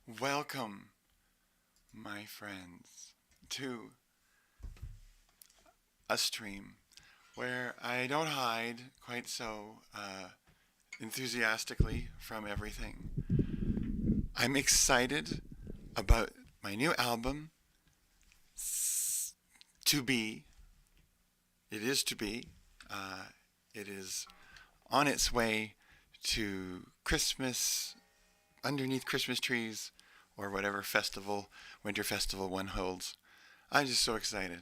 Welcome, my friends, to a stream where I don't hide quite so enthusiastically from everything. I'm excited about my new album, To Be. It is to be. Uh, it is on its way to Christmas, underneath Christmas trees, or whatever festival, winter festival one holds. I'm just so excited.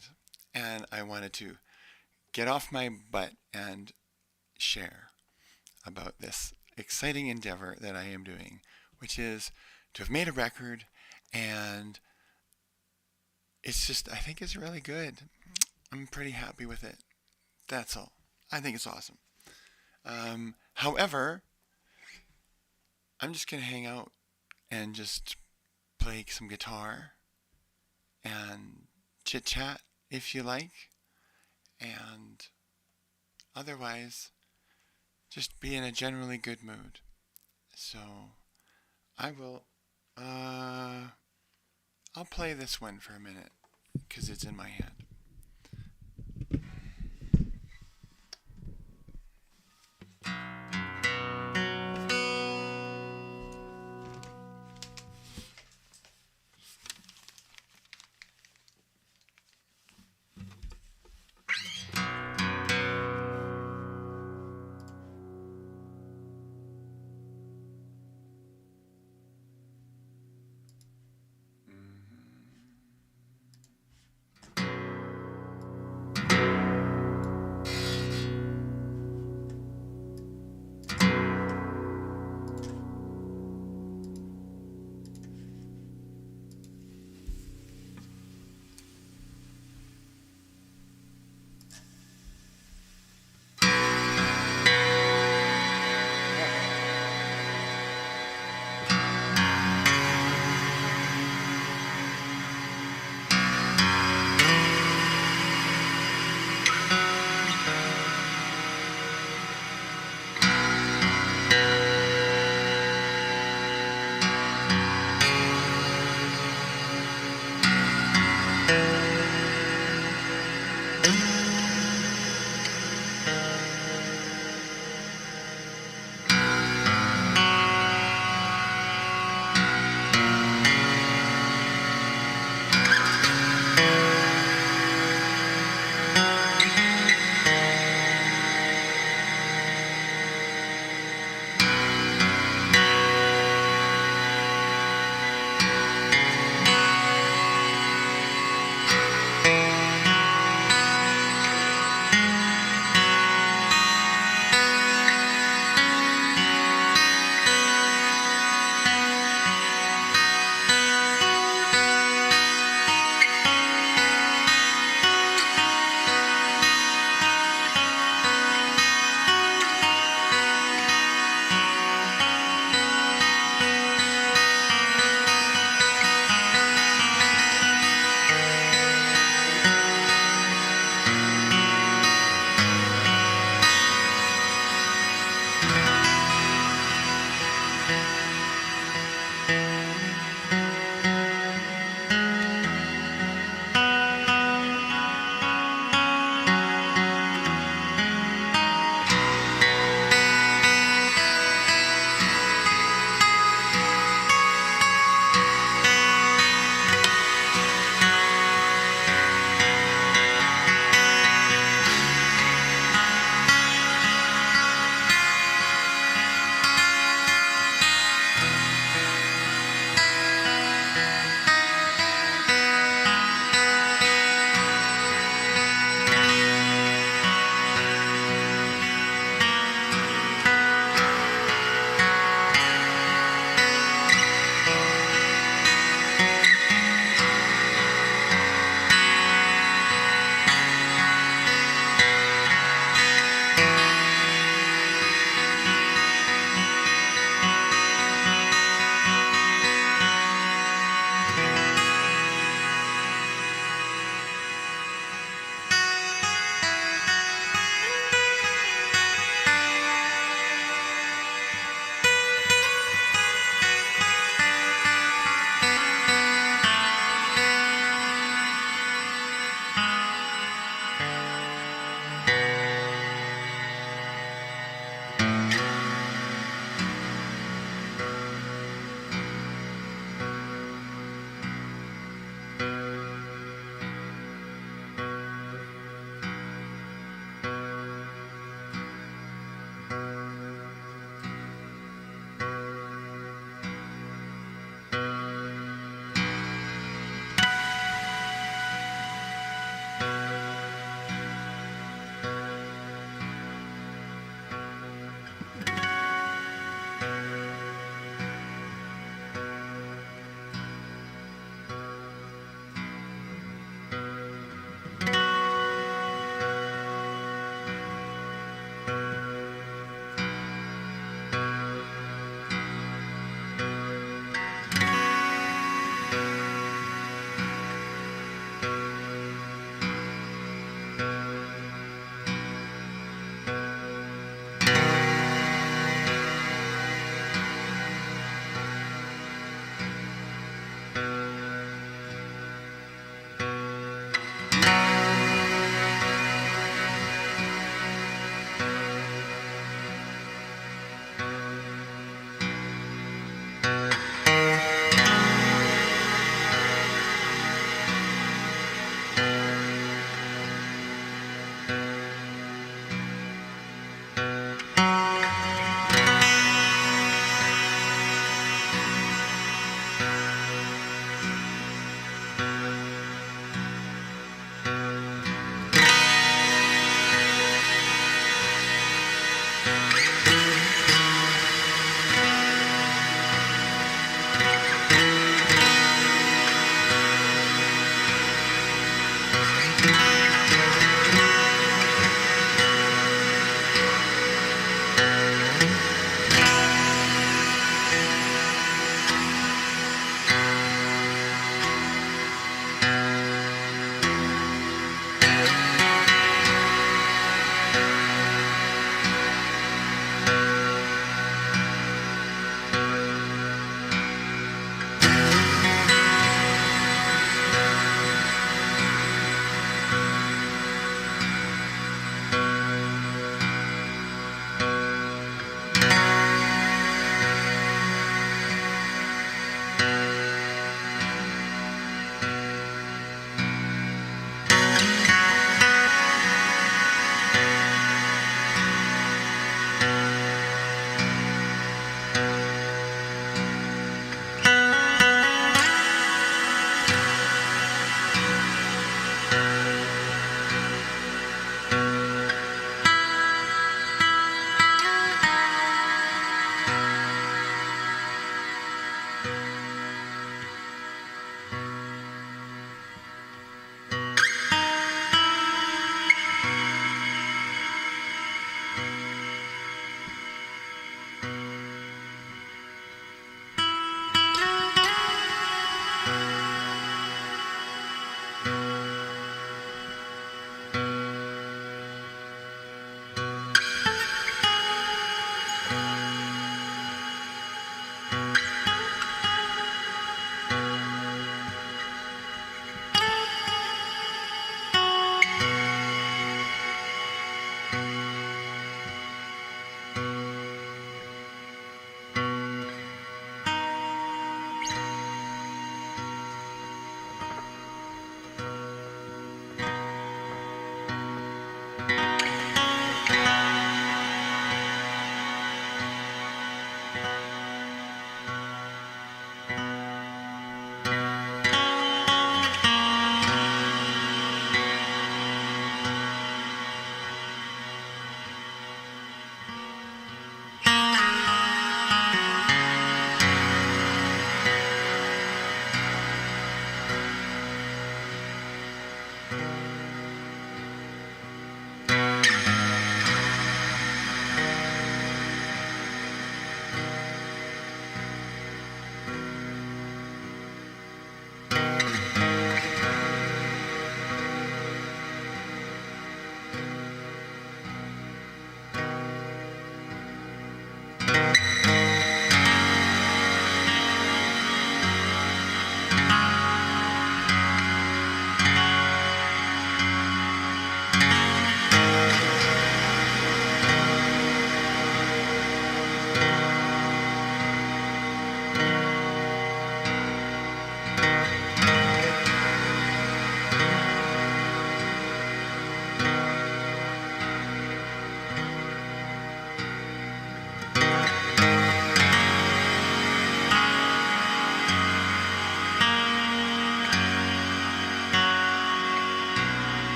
And I wanted to get off my butt and share about this exciting endeavor that I am doing, which is to have made a record, and I think it's really good. I'm pretty happy with it. That's all. I think it's awesome. However, I'm just going to hang out and just play some guitar and chit chat if you like, and otherwise, just be in a generally good mood. So, I will, I'll play this one for a minute because it's in my hand.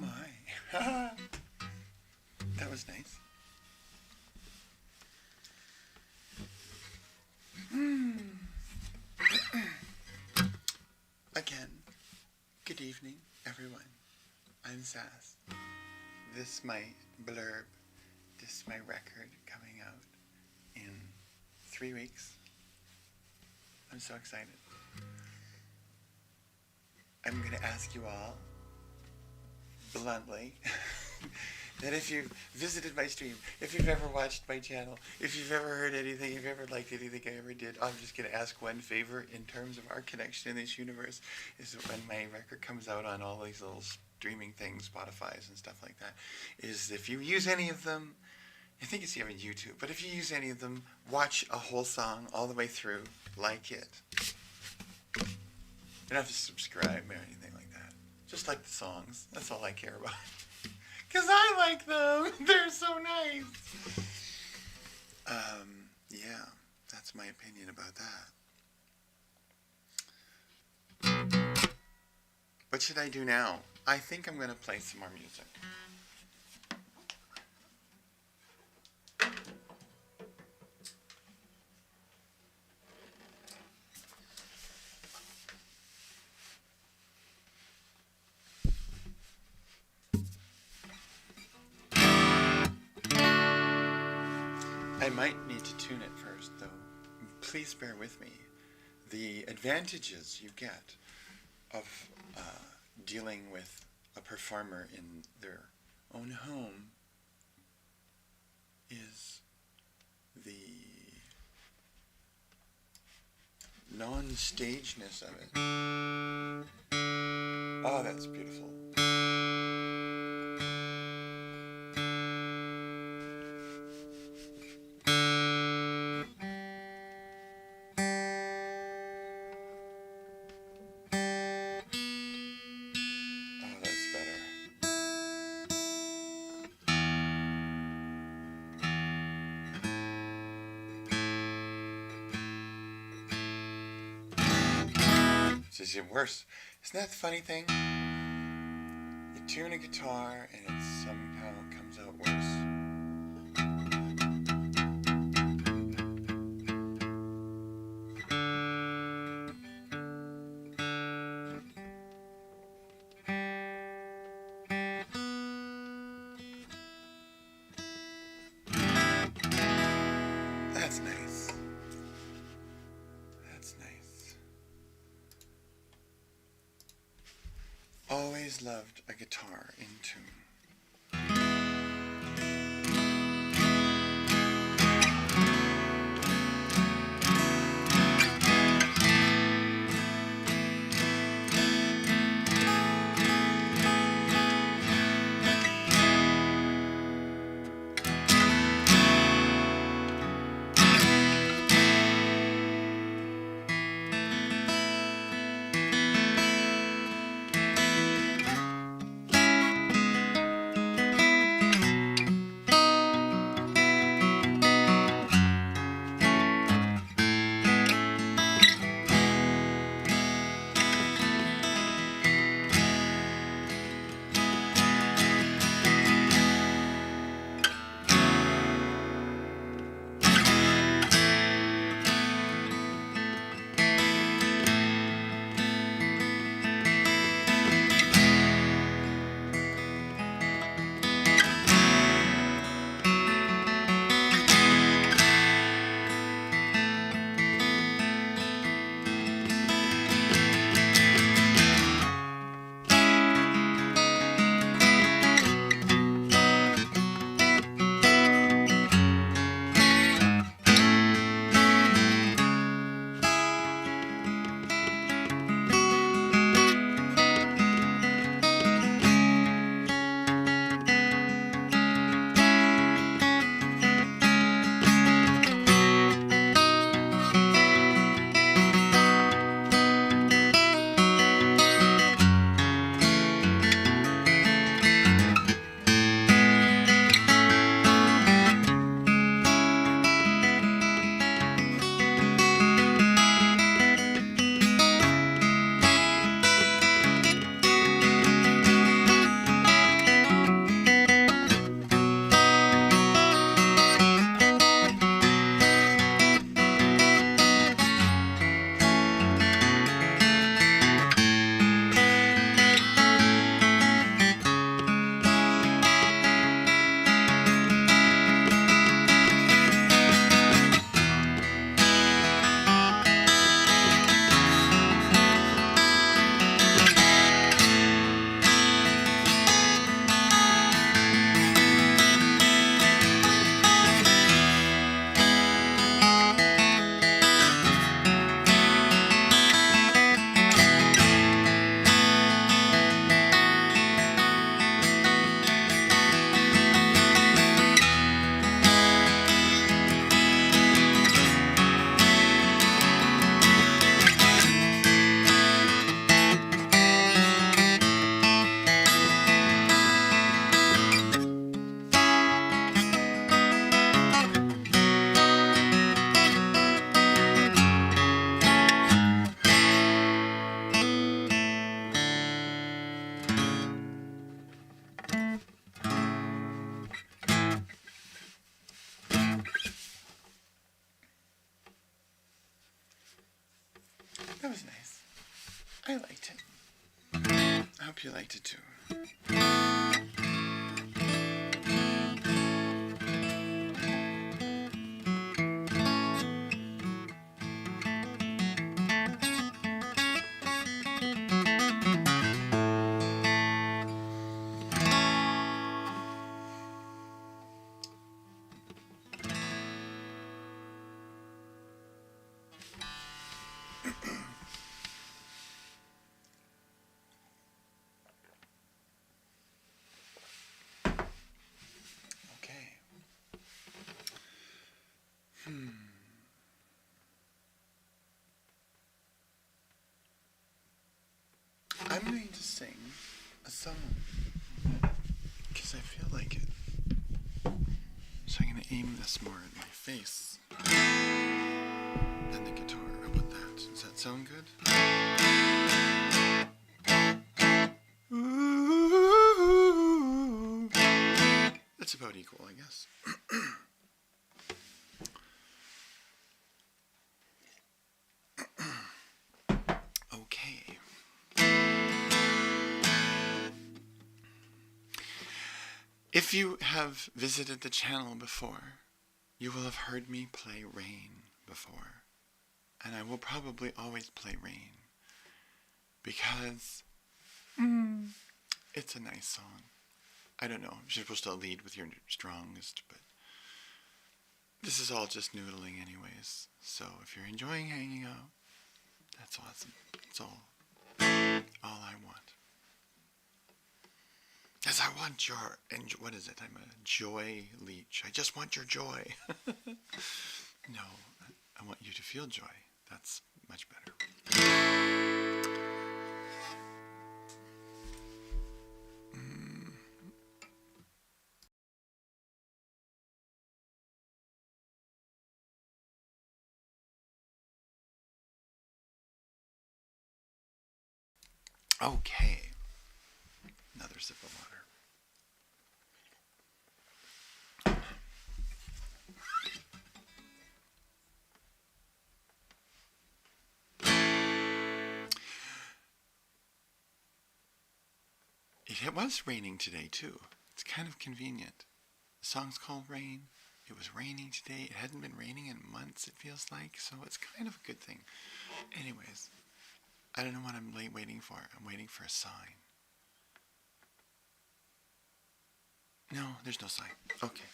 my. That was nice. Again, good evening, everyone. I'm Sass. This my blurb. This my record coming out in 3 weeks. I'm so excited. I'm going to ask you all, bluntly, that if you've visited my stream, if you've ever watched my channel, if you've ever heard anything, if you've ever liked anything I ever did, I'm just going to ask one favor in terms of our connection in this universe, is that when my record comes out on all these little streaming things, Spotify's and stuff like that, is if you use any of them, I think it's even YouTube, but if you use any of them, watch a whole song all the way through, like it. You don't have to subscribe or anything like that. Just like the songs. That's all I care about. Because I like them. They're so nice. Yeah, that's my opinion about that. What should I do now? I think I'm going to play some more music. I might need to tune it first, though. Please bear with me. The advantages you get of dealing with a performer in their own home is the non-stageness of it. Oh, that's beautiful. Is it worse? Isn't that the funny thing? You tune a guitar and it somehow comes out worse. That's nice. That's nice. Always loved a guitar in tune. That was nice. I liked it. I hope you liked it too. I'm going to sing a song because I feel like it. So I'm going to aim this more at my face than the guitar. How about that? Does that sound good? Ooh. That's about equal, I guess. Okay. If you have visited the channel before, you will have heard me play Rain before. And I will probably always play Rain because it's a nice song. I don't know, you're supposed to lead with your strongest, but this is all just noodling anyways. So if you're enjoying hanging out, that's awesome. That's all I want. As I want your, what is it? I'm a joy leech. I just want your joy. No, I want you to feel joy. That's much better. Okay. Another sip of water. It was raining today too. It's kind of convenient. The song's called Rain. It was raining today. It hadn't been raining in months, it feels like, so it's kind of a good thing. Anyways, I don't know what I'm waiting for. I'm waiting for a sign. No, there's no sign. Okay.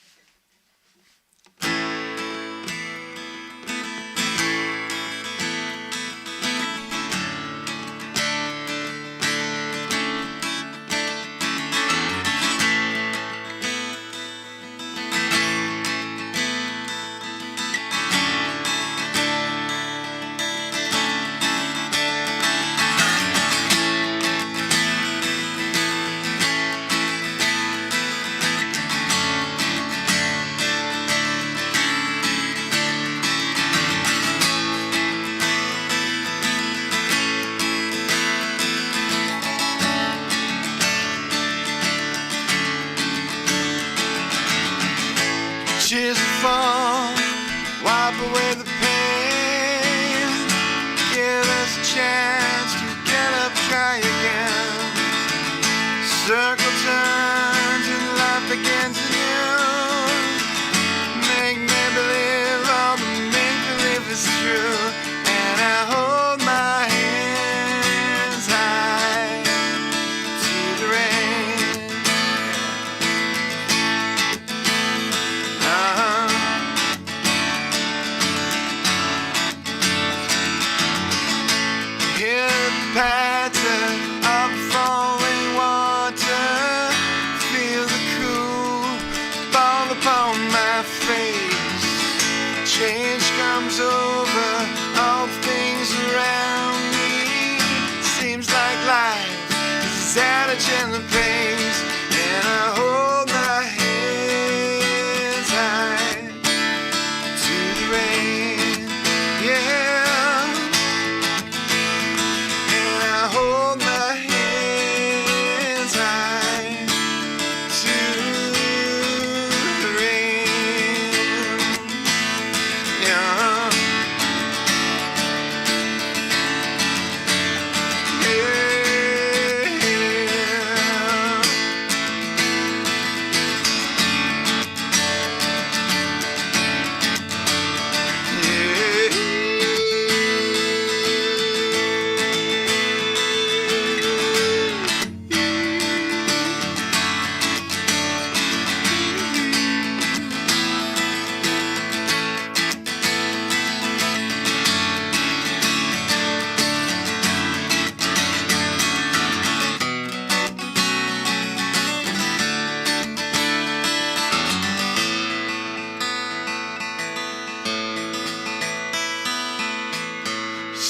Tears fall, wipe away the pain. Give us a chance to get up, try again. Circle turns and life begins anew. Make me believe all the make-believe is true. And I hold my hands high to the rain. Hear the patter of falling water. Feel the cool fall upon my face. Change comes over all things around me. Seems like life is at a gentle pace. And I hold my hands high to the rain. Yeah. Hold my hands high to the rain. Yeah.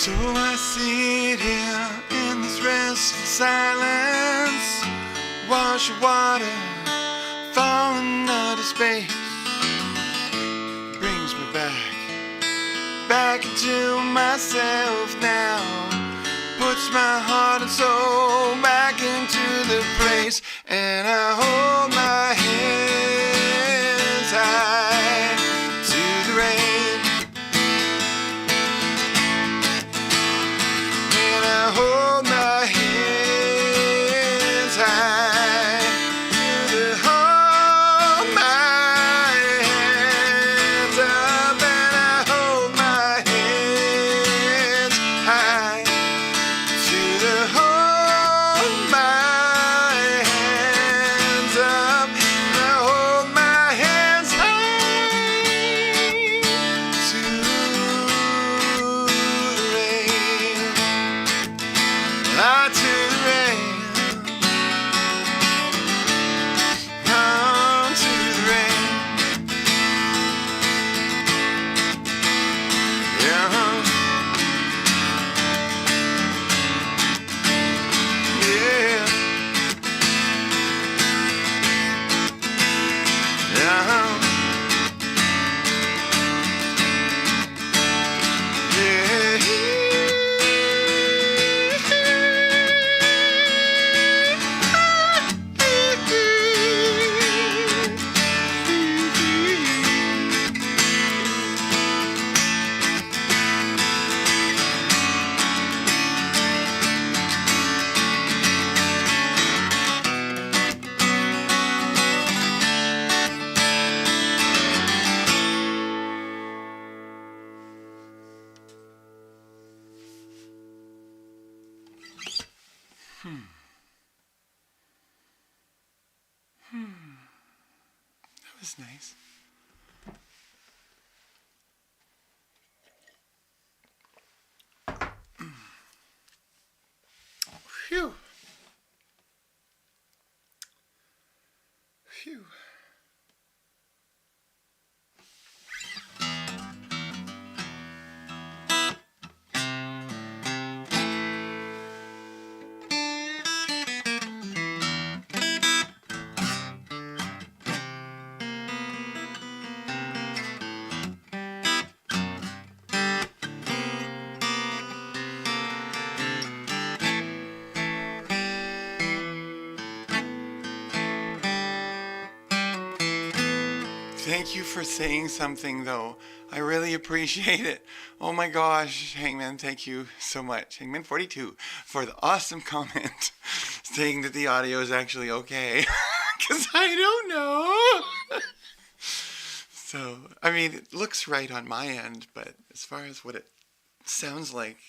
So I sit here in this restful silence, wash of water falling out of space, brings me back into myself now, puts my heart and soul back into the place, and I hold my hands high to the rain, and I hold my hands high to the hold my hands up, and I hold my hands high to the hold my hands up, and I hold my hands high to the rain, to the rain, to the rain, yeah, yeah, yeah, That was nice. Phew. Phew. Thank you for saying something, though. I really appreciate it. Oh my gosh, Hangman, thank you so much. Hangman42 for the awesome comment saying that the audio is actually okay. Because I don't know. So, I mean, it looks right on my end, but as far as what it sounds like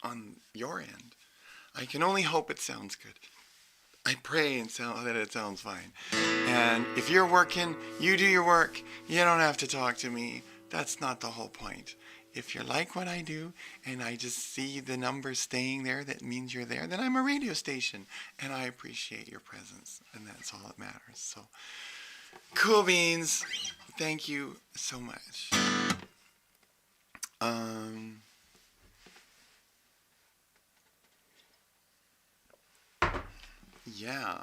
on your end, I can only hope it sounds good. I pray that it sounds fine. And if you're working, you do your work. You don't have to talk to me. That's not the whole point. If you like what I do and I just see the numbers staying there, that means you're there, then I'm a radio station. And I appreciate your presence. And that's all that matters. So, cool beans. Thank you so much. Yeah.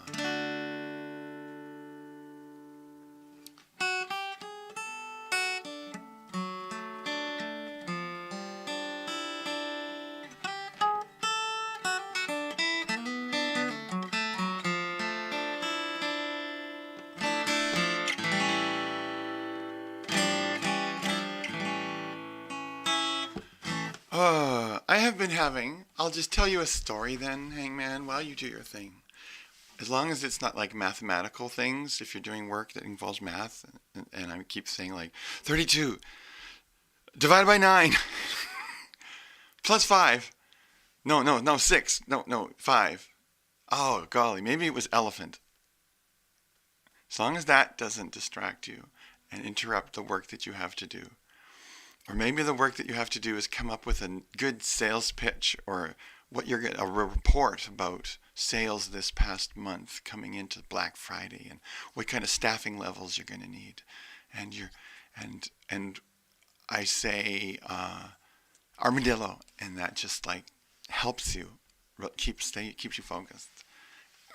I have been having, I'll just tell you a story then, Hangman, while you do your thing. As long as it's not like mathematical things, if you're doing work that involves math, and I keep saying like 32 divided by 9 plus 5. No, 6. No, 5. Oh, golly, maybe it was elephant. As long as that doesn't distract you and interrupt the work that you have to do. Or maybe the work that you have to do is come up with a good sales pitch or what you're a report about sales this past month coming into Black Friday and what kind of staffing levels you're going to need. And I say armadillo, and that just like helps you keeps you focused.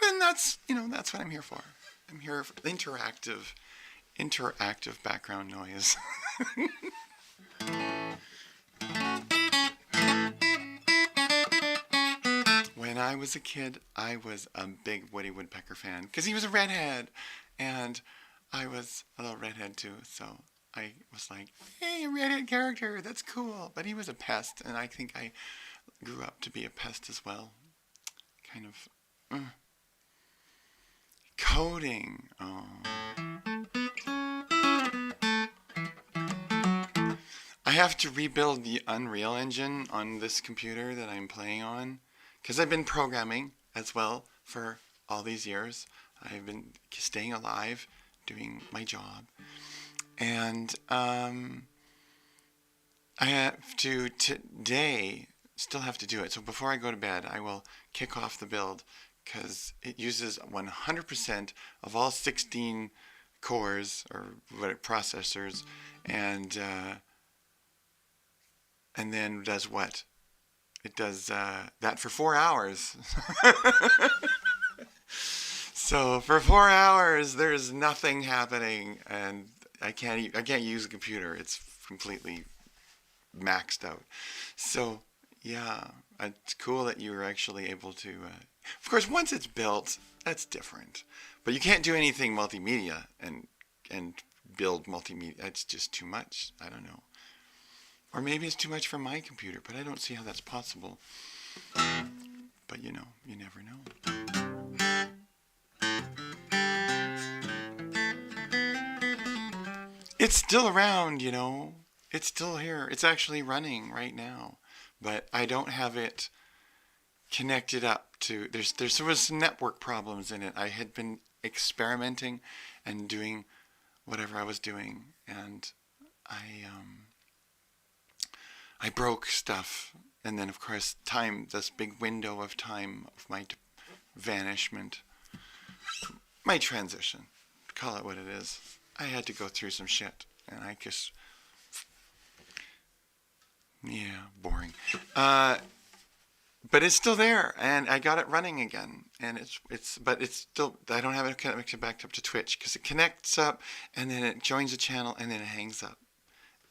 And that's what I'm here for. I'm here for interactive background noise. When I was a kid, I was a big Woody Woodpecker fan because he was a redhead, and I was a little redhead too. So I was like, hey, a redhead character, that's cool. But he was a pest, and I think I grew up to be a pest as well. Kind of coding. Oh. I have to rebuild the Unreal Engine on this computer that I'm playing on, because I've been programming as well for all these years. I've been staying alive, doing my job, and I have to today still have to do it. So before I go to bed, I will kick off the build because it uses 100% of all 16 cores or processors, and then does what? It does that for 4 hours. So for 4 hours, there's nothing happening, and I can't use a computer. It's completely maxed out. So yeah, it's cool that you were actually able to. Of course, once it's built, that's different. But you can't do anything multimedia and build multimedia. It's just too much. I don't know. Or maybe it's too much for my computer, but I don't see how that's possible. But you never know. It's still around, It's still here. It's actually running right now. But I don't have it connected up to... There was some network problems in it. I had been experimenting and doing whatever I was doing, and I broke stuff, and then of course this big window of time of my vanishment, my transition, call it what it is. I had to go through some shit, and I just, boring. But it's still there, and I got it running again, and but it's still, I don't have it connected back up to Twitch because it connects up, and then it joins the channel, and then it hangs up,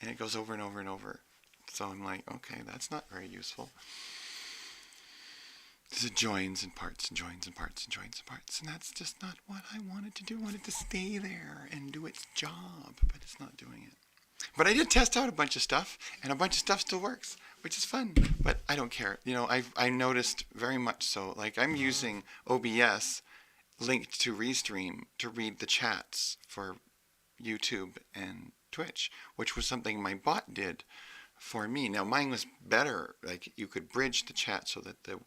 and it goes over and over and over. So I'm like, okay, that's not very useful. Because it joins and parts and joins and parts and joins and parts. And that's just not what I wanted to do. I wanted to stay there and do its job, but it's not doing it. But I did test out a bunch of stuff, and a bunch of stuff still works, which is fun. But I don't care. I noticed very much so. Like, I'm using OBS linked to Restream to read the chats for YouTube and Twitch, which was something my bot did for me. Now mine was better. Like, you could bridge the chat so that the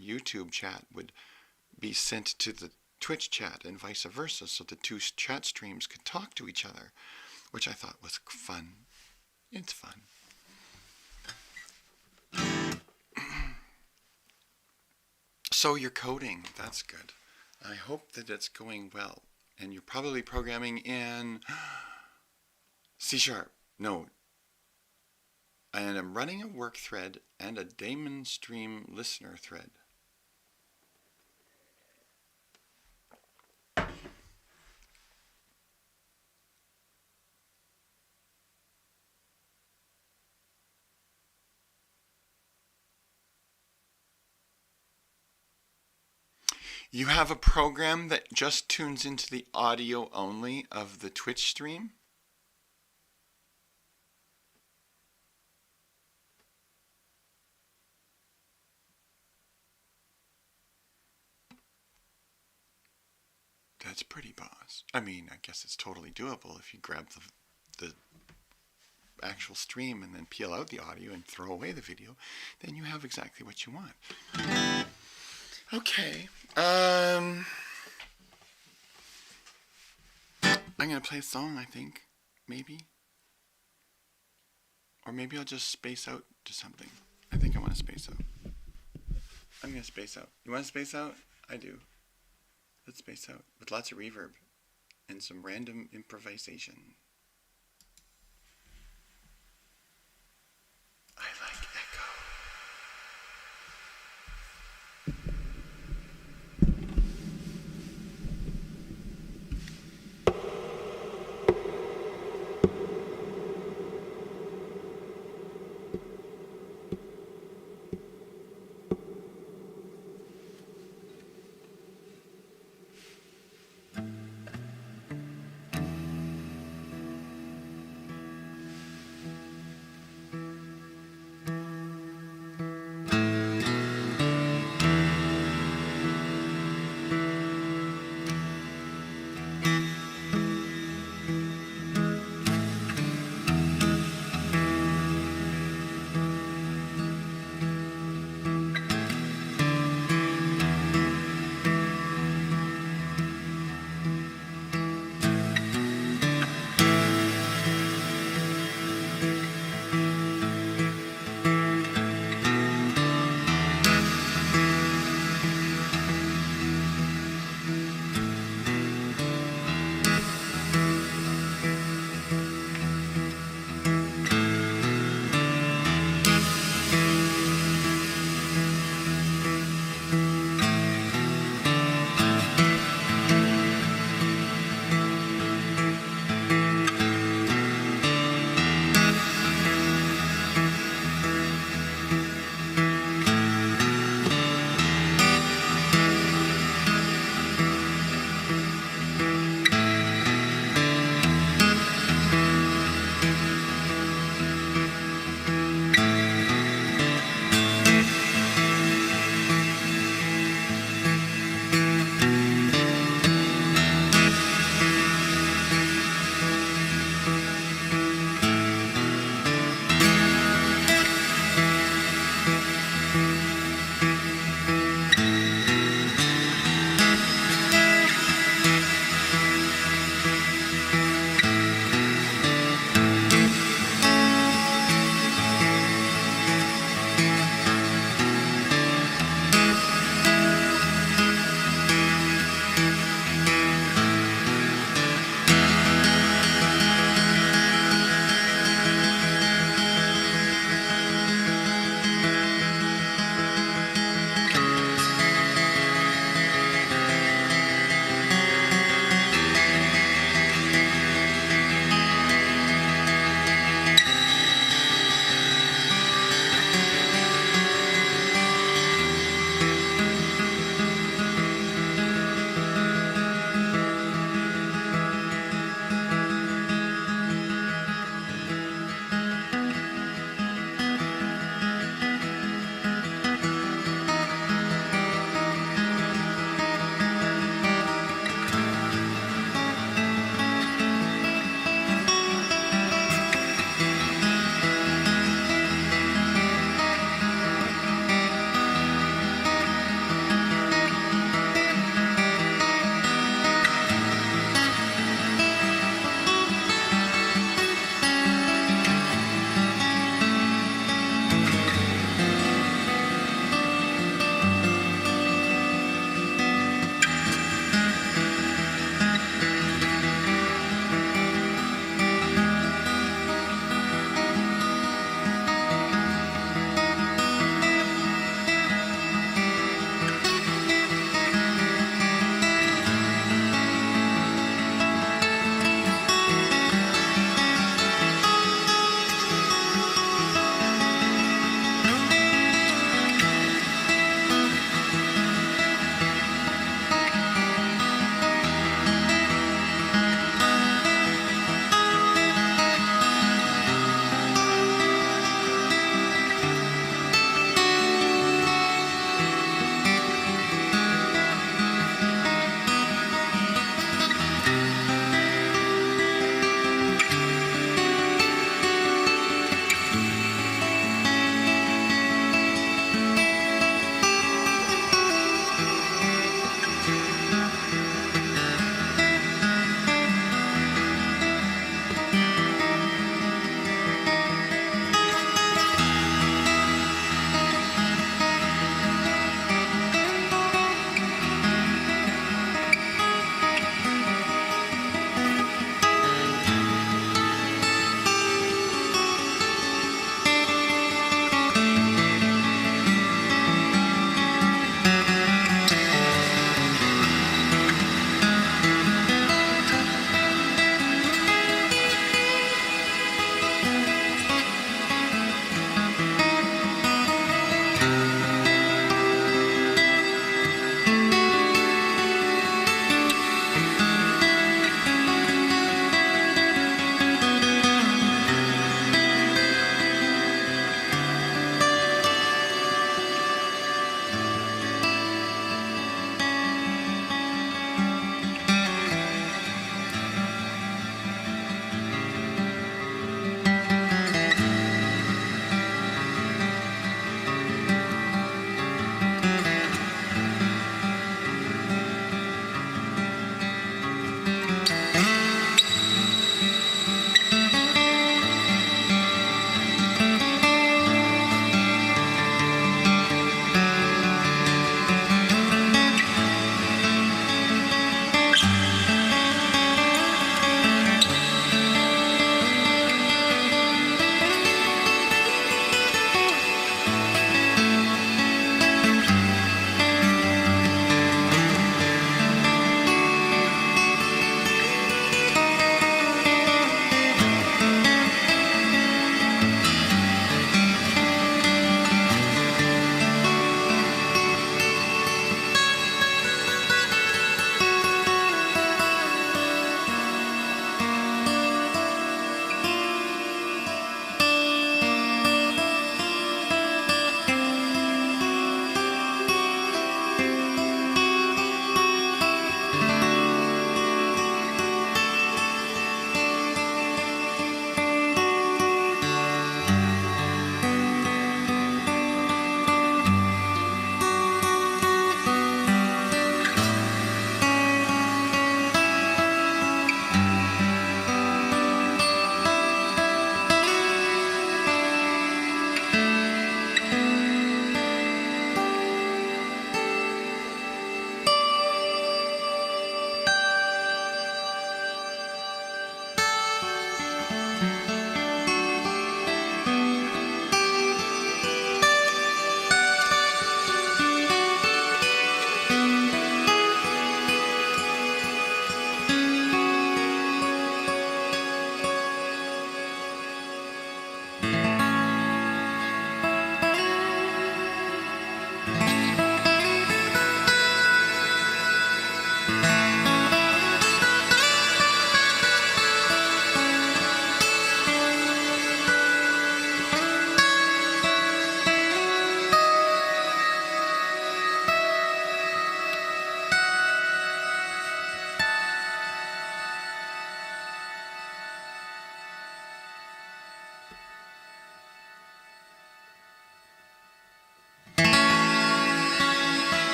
YouTube chat would be sent to the Twitch chat and vice versa, so the two chat streams could talk to each other, which I thought was fun. It's fun. So you're coding. That's good. I hope that it's going well. And you're probably programming in C#. No. And I'm running a work thread and a daemon stream listener thread. You have a program that just tunes into the audio only of the Twitch stream? That's pretty boss. I mean, I guess it's totally doable if you grab the actual stream and then peel out the audio and throw away the video. Then you have exactly what you want. Okay. I'm going to play a song, I think. Maybe. Or maybe I'll just space out to something. I think I want to space out. I'm going to space out. You want to space out? I do. Let's space out with lots of reverb and some random improvisation. I like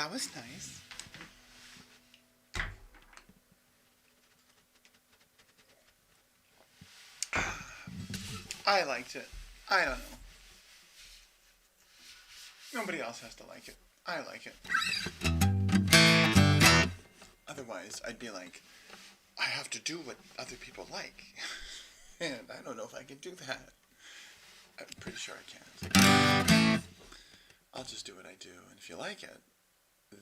That was nice. I liked it. I don't know. Nobody else has to like it. I like it. Otherwise, I'd be like, I have to do what other people like. And I don't know if I can do that. I'm pretty sure I can't. I'll just do what I do. And if you like it,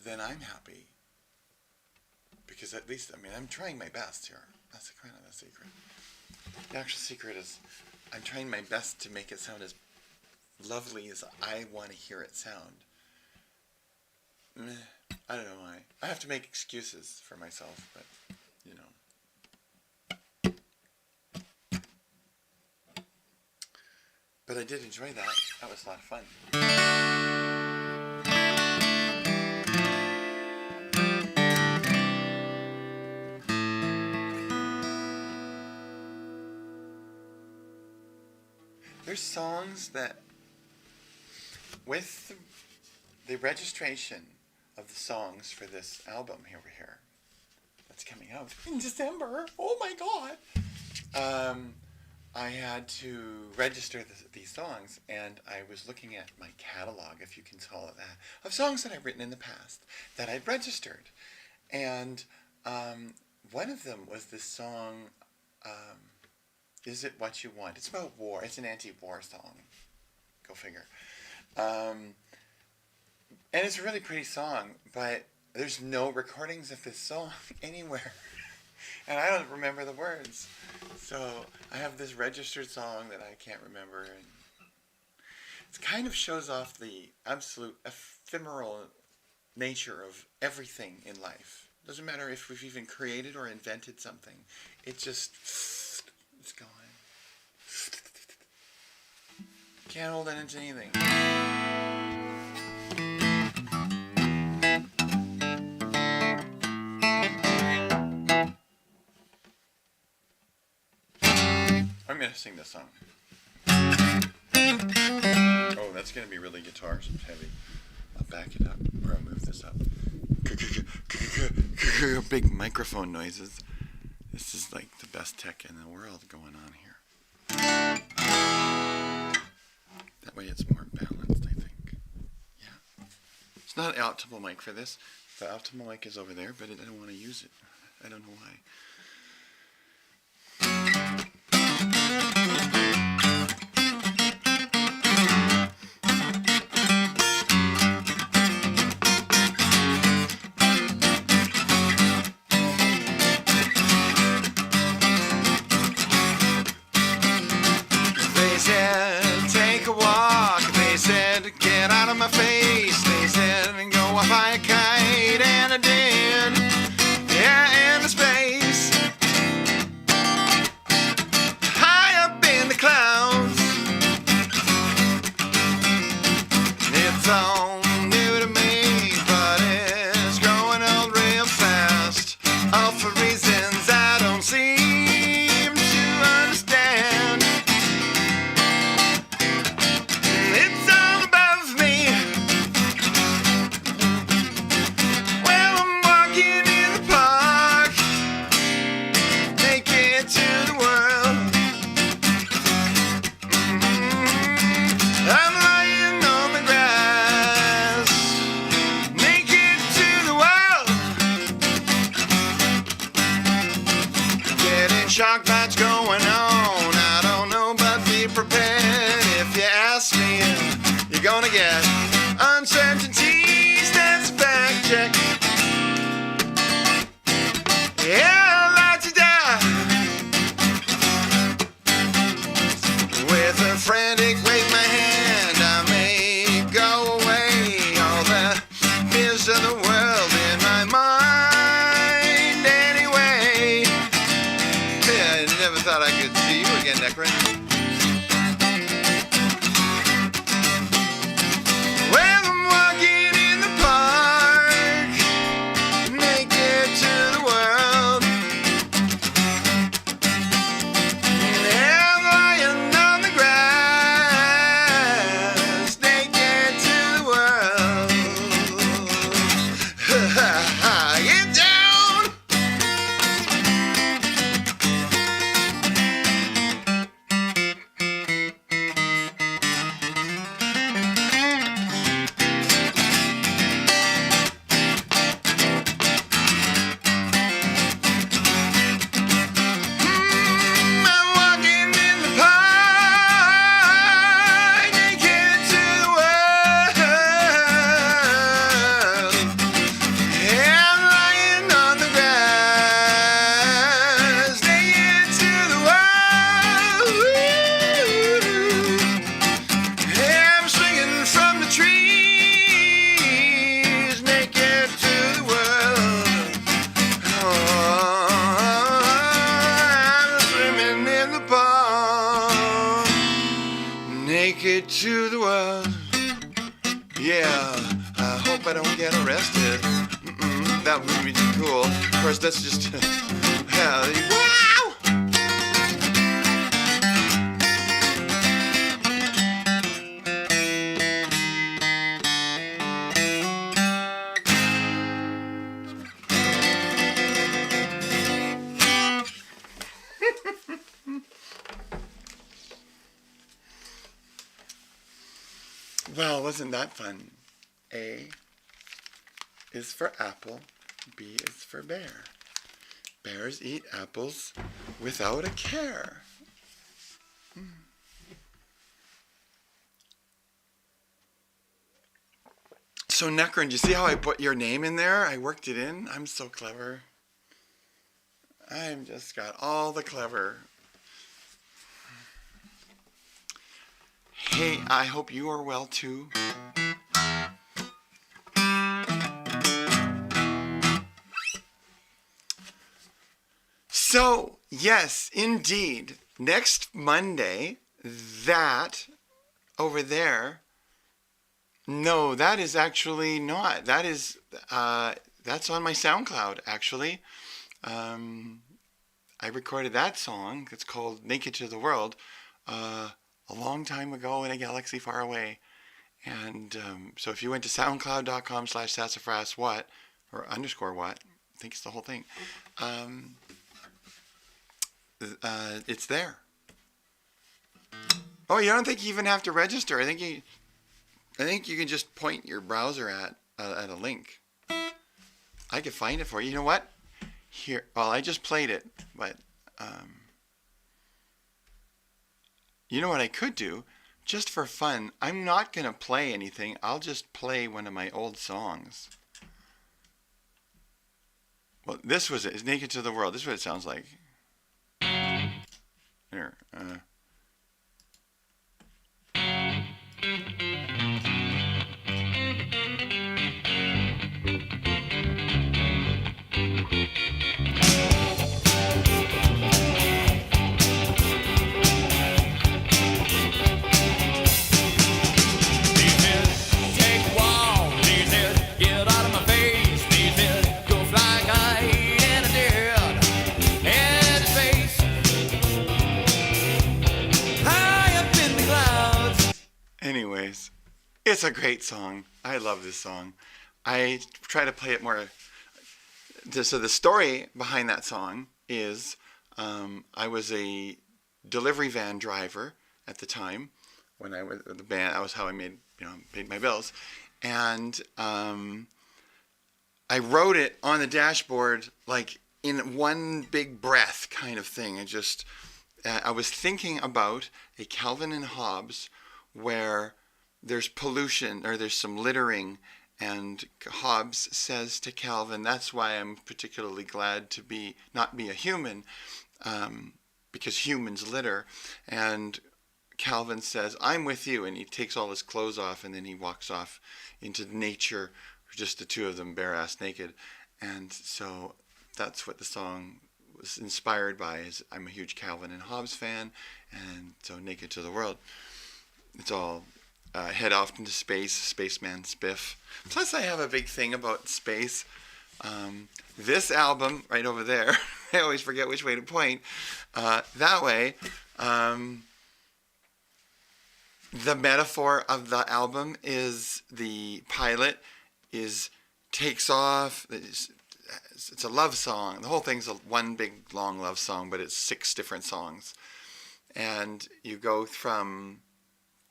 then I'm happy. Because at least, I mean, I'm trying my best here. That's kind of the secret. The actual secret is I'm trying my best to make it sound as lovely as I want to hear it sound. I don't know why. I have to make excuses for myself, but, you know. But I did enjoy that. That was a lot of fun. There's songs that, with the registration of the songs for this album over here, that's coming out in December. Oh my God! I had to register these songs, and I was looking at my catalog, if you can call it that, of songs that I've written in the past that I'd registered. And one of them was this song, Is It What You Want? It's about war. It's an anti-war song. Go figure. And it's a really pretty song, but there's no recordings of this song anywhere. And I don't remember the words. So I have this registered song that I can't remember. And it kind of shows off the absolute ephemeral nature of everything in life. Doesn't matter if we've even created or invented something. It just, it's gone. Can't hold it into anything. I'm going to sing this song. Oh, that's going to be really guitar heavy. I'll back it up, or I'll move this up. Big microphone noises. This is like the best tech in the world going on here. That way it's more balanced, I think. Yeah. It's not an optimal mic for this. The optimal mic is over there, but I don't want to use it. I don't know why. They said, take a walk. They said, get out of my face. They said, go up high a kite, and I did. Yeah, into space. High up in the clouds. It's all new to me, but it's growing old real fast. All for reasons I don't seem to understand. It's all above me. Well, I'm walking in the park, naked to the world. I'm lying on the grass, naked to the world. Getting shocked, that's going on. I don't know, but be prepared. If you ask me, you're gonna get uncertainties. That's a fact check. Yeah, like to die. With a frantic wave my hand, I may go away. All the fears of the world in my mind anyway. Yeah, I never thought I could see you again, Necron. Well, I'm walking in the park, naked to the world. Yeah, I'm lying on the grass, naked to the world. naked to the world. Yeah, I hope I don't get arrested. That would be too cool. Of course, that's just... wow! Well, wasn't that fun? A is for apple, B is for bear. Bears eat apples without a care. So, Necron, do you see how I put your name in there? I worked it in. I'm so clever. I've just got all the clever. Hey, I hope you are well too. So, yes, indeed, next Monday, that over there, no, that is actually not. That is, that's on my SoundCloud, actually. I recorded that song. It's called Naked to the World a long time ago in a galaxy far away. And so if you went to soundcloud.com/sassafras what, or _what, I think it's the whole thing, it's there. Oh, you don't think you even have to register. I think you can just point your browser at a link. I could find it for you. You know what? Here, well, I just played it, but you know what I could do? Just for fun, I'm not going to play anything. I'll just play one of my old songs. Well, this was it. It's Naked to the World. This is what it sounds like. Here. Anyways, it's a great song. I love this song. I try to play it more. So the story behind that song is I was a delivery van driver at the time when I was with the band. That was how I paid my bills. And I wrote it on the dashboard like in one big breath kind of thing. I was thinking about a Calvin and Hobbes where there's pollution or there's some littering, and Hobbes says to Calvin, that's why I'm particularly glad to not be a human, because humans litter. And Calvin says, I'm with you, and he takes all his clothes off, and then he walks off into nature, just the two of them, bare-ass naked. And so that's what the song was inspired by. Is I'm a huge Calvin and Hobbes fan, and so Naked to the World. It's all head off into space, spaceman spiff. Plus, I have a big thing about space. This album right over there, I always forget which way to point. That way, the metaphor of the album is the pilot takes off. It's a love song. The whole thing's one big long love song, but it's 6 different songs. And you go from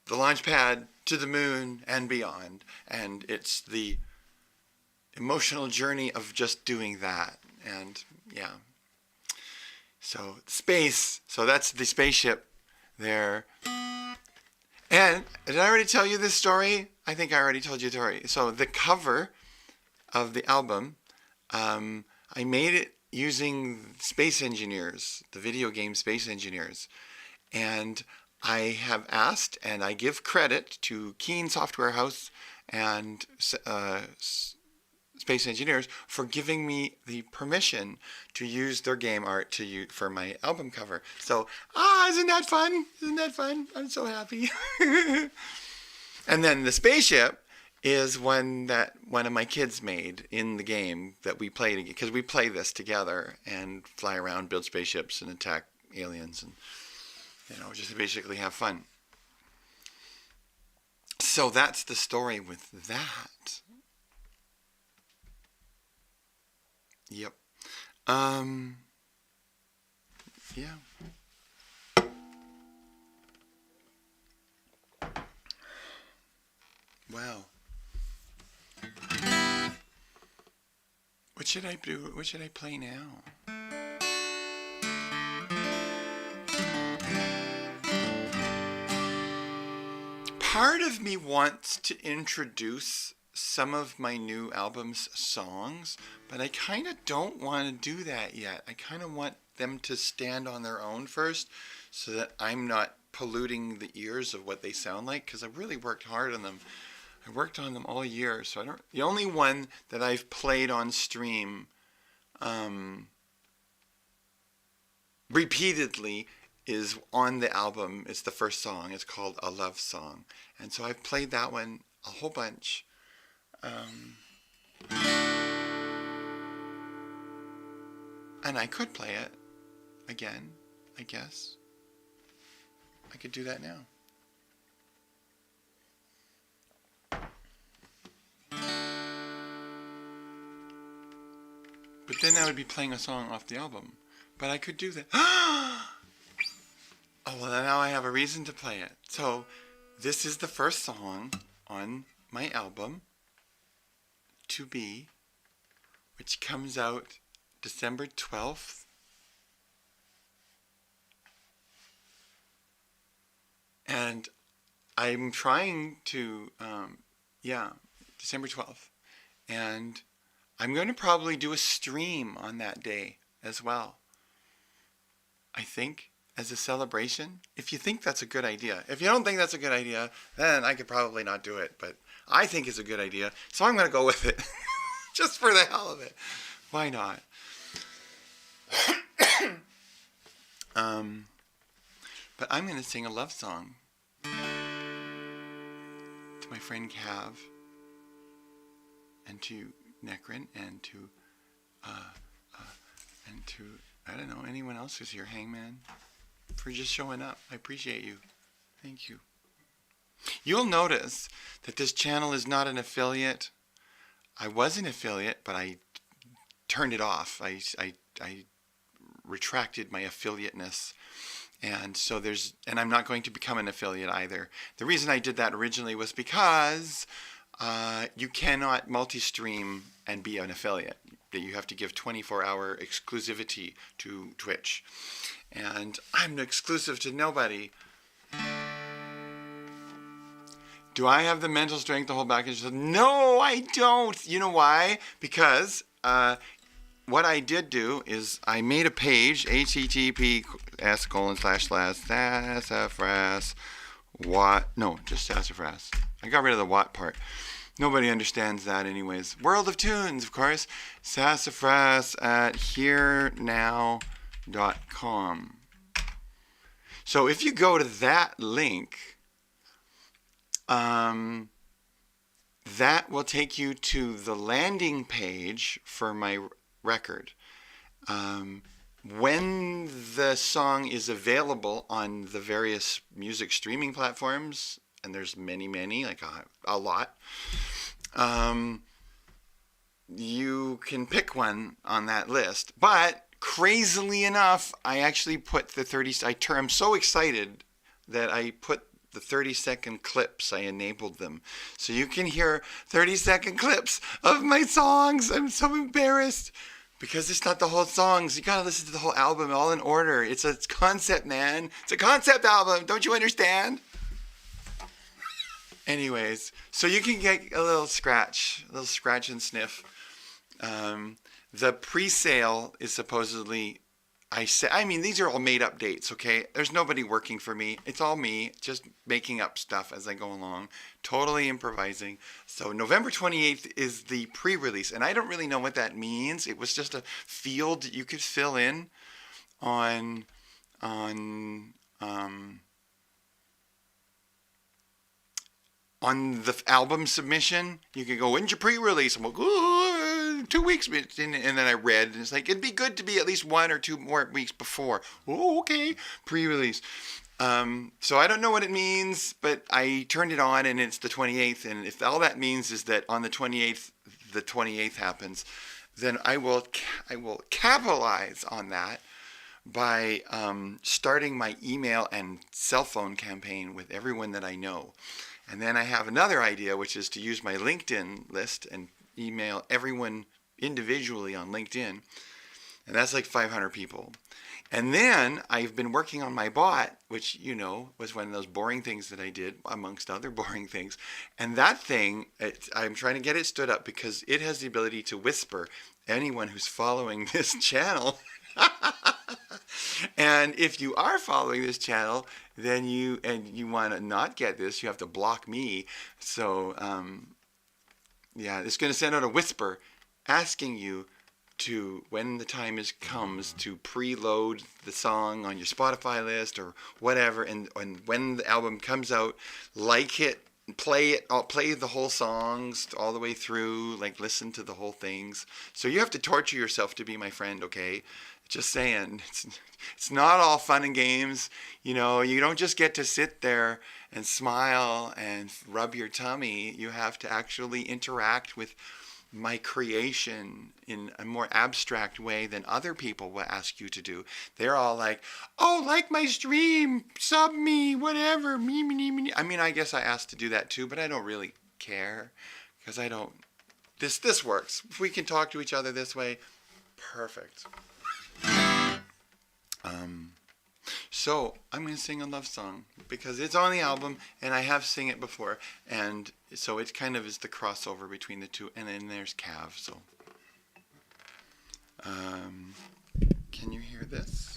the launch pad to the moon and beyond. And it's the emotional journey of just doing that. And yeah. So space. So that's the spaceship there. And did I already tell you this story? I think I already told you the story. So the cover of the album, I made it using Space Engineers, the video game Space Engineers. And I have asked, and I give credit to Keen Software House and Space Engineers for giving me the permission to use their game art for my album cover. So, isn't that fun? Isn't that fun? I'm so happy. And then the spaceship is one that one of my kids made in the game that we played, because we play this together and fly around, build spaceships, and attack aliens, and just basically have fun. So that's the story with that. Yep. Yeah. Wow. What should I do? What should I play now? Part of me wants to introduce some of my new album's songs, but I kind of don't want to do that yet. I kind of want them to stand on their own first, so that I'm not polluting the ears of what they sound like, because I really worked hard on them. I worked on them all year, so the only one that I've played on stream repeatedly is on the album. It's the first song. It's called A Love Song. And so I've played that one a whole bunch. And I could play it again, I guess. I could do that now. But then I would be playing a song off the album. But I could do that. Oh, well, now I have a reason to play it. So, this is the first song on my album, To Be, which comes out December 12th. And I'm trying to, December 12th. And I'm going to probably do a stream on that day as well. I think, as a celebration. If you think that's a good idea. If you don't think that's a good idea, then I could probably not do it. But I think it's a good idea, so I'm going to go with it. Just for the hell of it. Why not? But I'm going to sing a love song to my friend Cav, and to Necrin, and to I don't know, anyone else who's here, Hangman, for just showing up. I appreciate you. Thank you. You'll notice that this channel is not an affiliate. I was an affiliate, but I turned it off. I retracted my affiliateness. And so and I'm not going to become an affiliate either. The reason I did that originally was because you cannot multi-stream and be an affiliate. That you have to give 24-hour exclusivity to Twitch. And I'm exclusive to nobody. Do I have the mental strength to hold back? No, I don't. You know why? Because what I did do is I made a page, https://sassafras watt. No, just sassafras. I got rid of the watt part. Nobody understands that anyways. World of Tunes, of course. Sassafras at herenow.com. So if you go to that link, that will take you to the landing page for my record. When the song is available on the various music streaming platforms, and there's many, like a lot, you can pick one on that list. But crazily enough, I actually put the 30. I'm so excited that I put the 30-second clips. I enabled them, so you can hear 30-second clips of my songs. I'm so embarrassed because it's not the whole songs. You gotta listen to the whole album all in order. It's a concept, man. It's a concept album. Don't you understand? Anyways, so you can get a little scratch and sniff. The pre-sale is supposedly these are all made up dates, okay? There's nobody working for me. It's all me, just making up stuff as I go along, totally improvising. So November 28th is the pre-release, and I don't really know what that means. It was just a field that you could fill in on the album submission. You could go, when's your pre-release? I'm like, ooh, 2 weeks. And then I read, and it's like, it'd be good to be at least 1 or 2 more weeks before. Oh, okay, pre-release. So I don't know what it means, but I turned it on, and it's the 28th. And if all that means is that on the 28th happens, then I will capitalize on that by starting my email and cell phone campaign with everyone that I know. And then I have another idea, which is to use my LinkedIn list and email everyone individually on LinkedIn. And that's like 500 people. And then I've been working on my bot, which, was one of those boring things that I did, amongst other boring things. And that thing, I'm trying to get it stood up because it has the ability to whisper anyone who's following this channel. And if you are following this channel, then you want to not get this, you have to block me. So, it's going to send out a whisper asking you to, when the time comes, to preload the song on your Spotify list or whatever. And when the album comes out, like it, play it. I'll play the whole songs all the way through, listen to the whole things. So you have to torture yourself to be my friend, okay? Just saying, it's not all fun and games. You don't just get to sit there and smile and rub your tummy. You have to actually interact with my creation in a more abstract way than other people will ask you to do. They're all like, oh, like my stream, sub me, whatever, me. I mean, I guess I asked to do that too, but I don't really care because I don't. This works. If we can talk to each other this way, perfect. So I'm going to sing a love song because it's on the album and I have sung it before, and so it kind of is the crossover between the two. And then there's Cav. So can you hear this?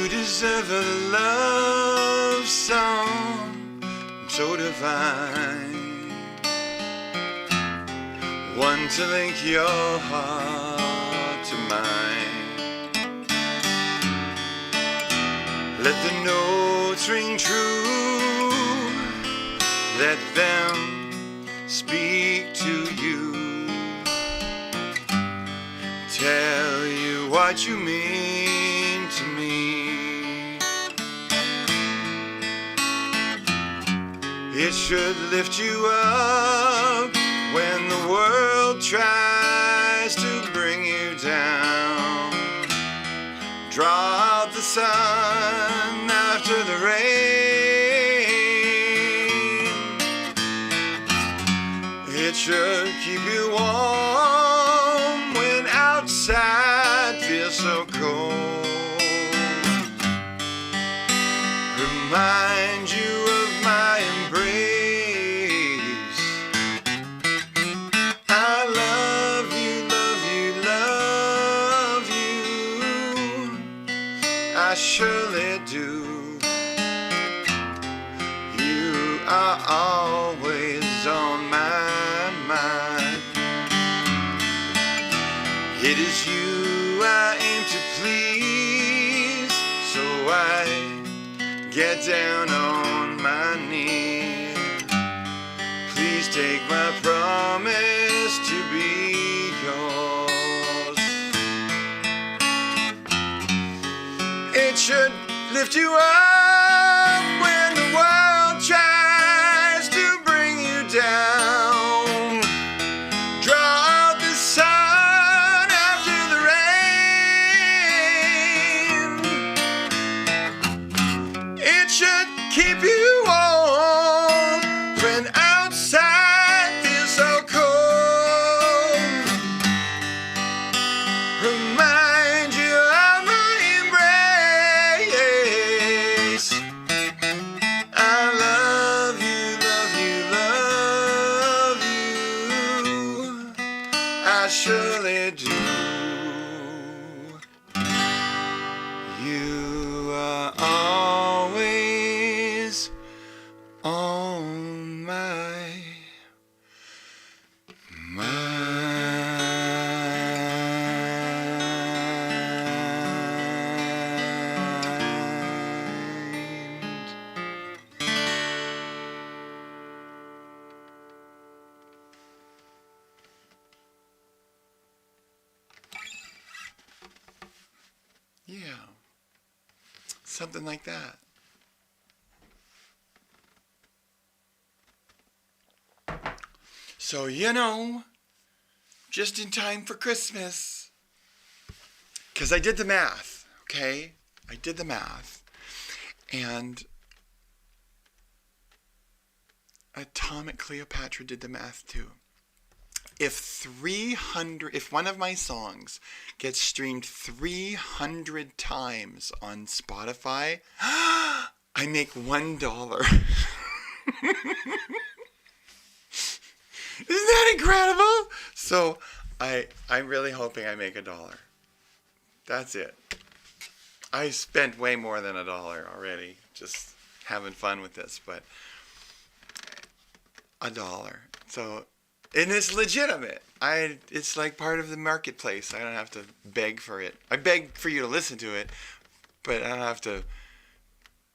Deserve a love song so divine, one to link your heart to mine. Let the notes ring true, let them speak to you, tell you what you mean to me. It should lift you up when the world tries to bring you down. Draw out the sun after the rain. It should keep you warm when outside feels so cold. Remind you of my embrace. I love you, love you, love you. I surely do. You are always on my mind. It is you I aim to please, so I get down on my knees. Please take my promise to be yours. It should lift you up when the world tries to bring you down. Draw out the sun after the rain. It should keep you warm when outside feels so cold. Remind you of my Something like that. So, just in time for Christmas. Because I did the math, okay? I did the math. And Atomic Cleopatra did the math too. If one of my songs gets streamed 300 times on Spotify, I make $1. Isn't that incredible? So I'm really hoping I make $1. That's it. I spent way more than $1 already, just having fun with this, but $1. So, and it's legitimate. It's like part of the marketplace. I don't have to beg for it. I beg for you to listen to it, but I don't have to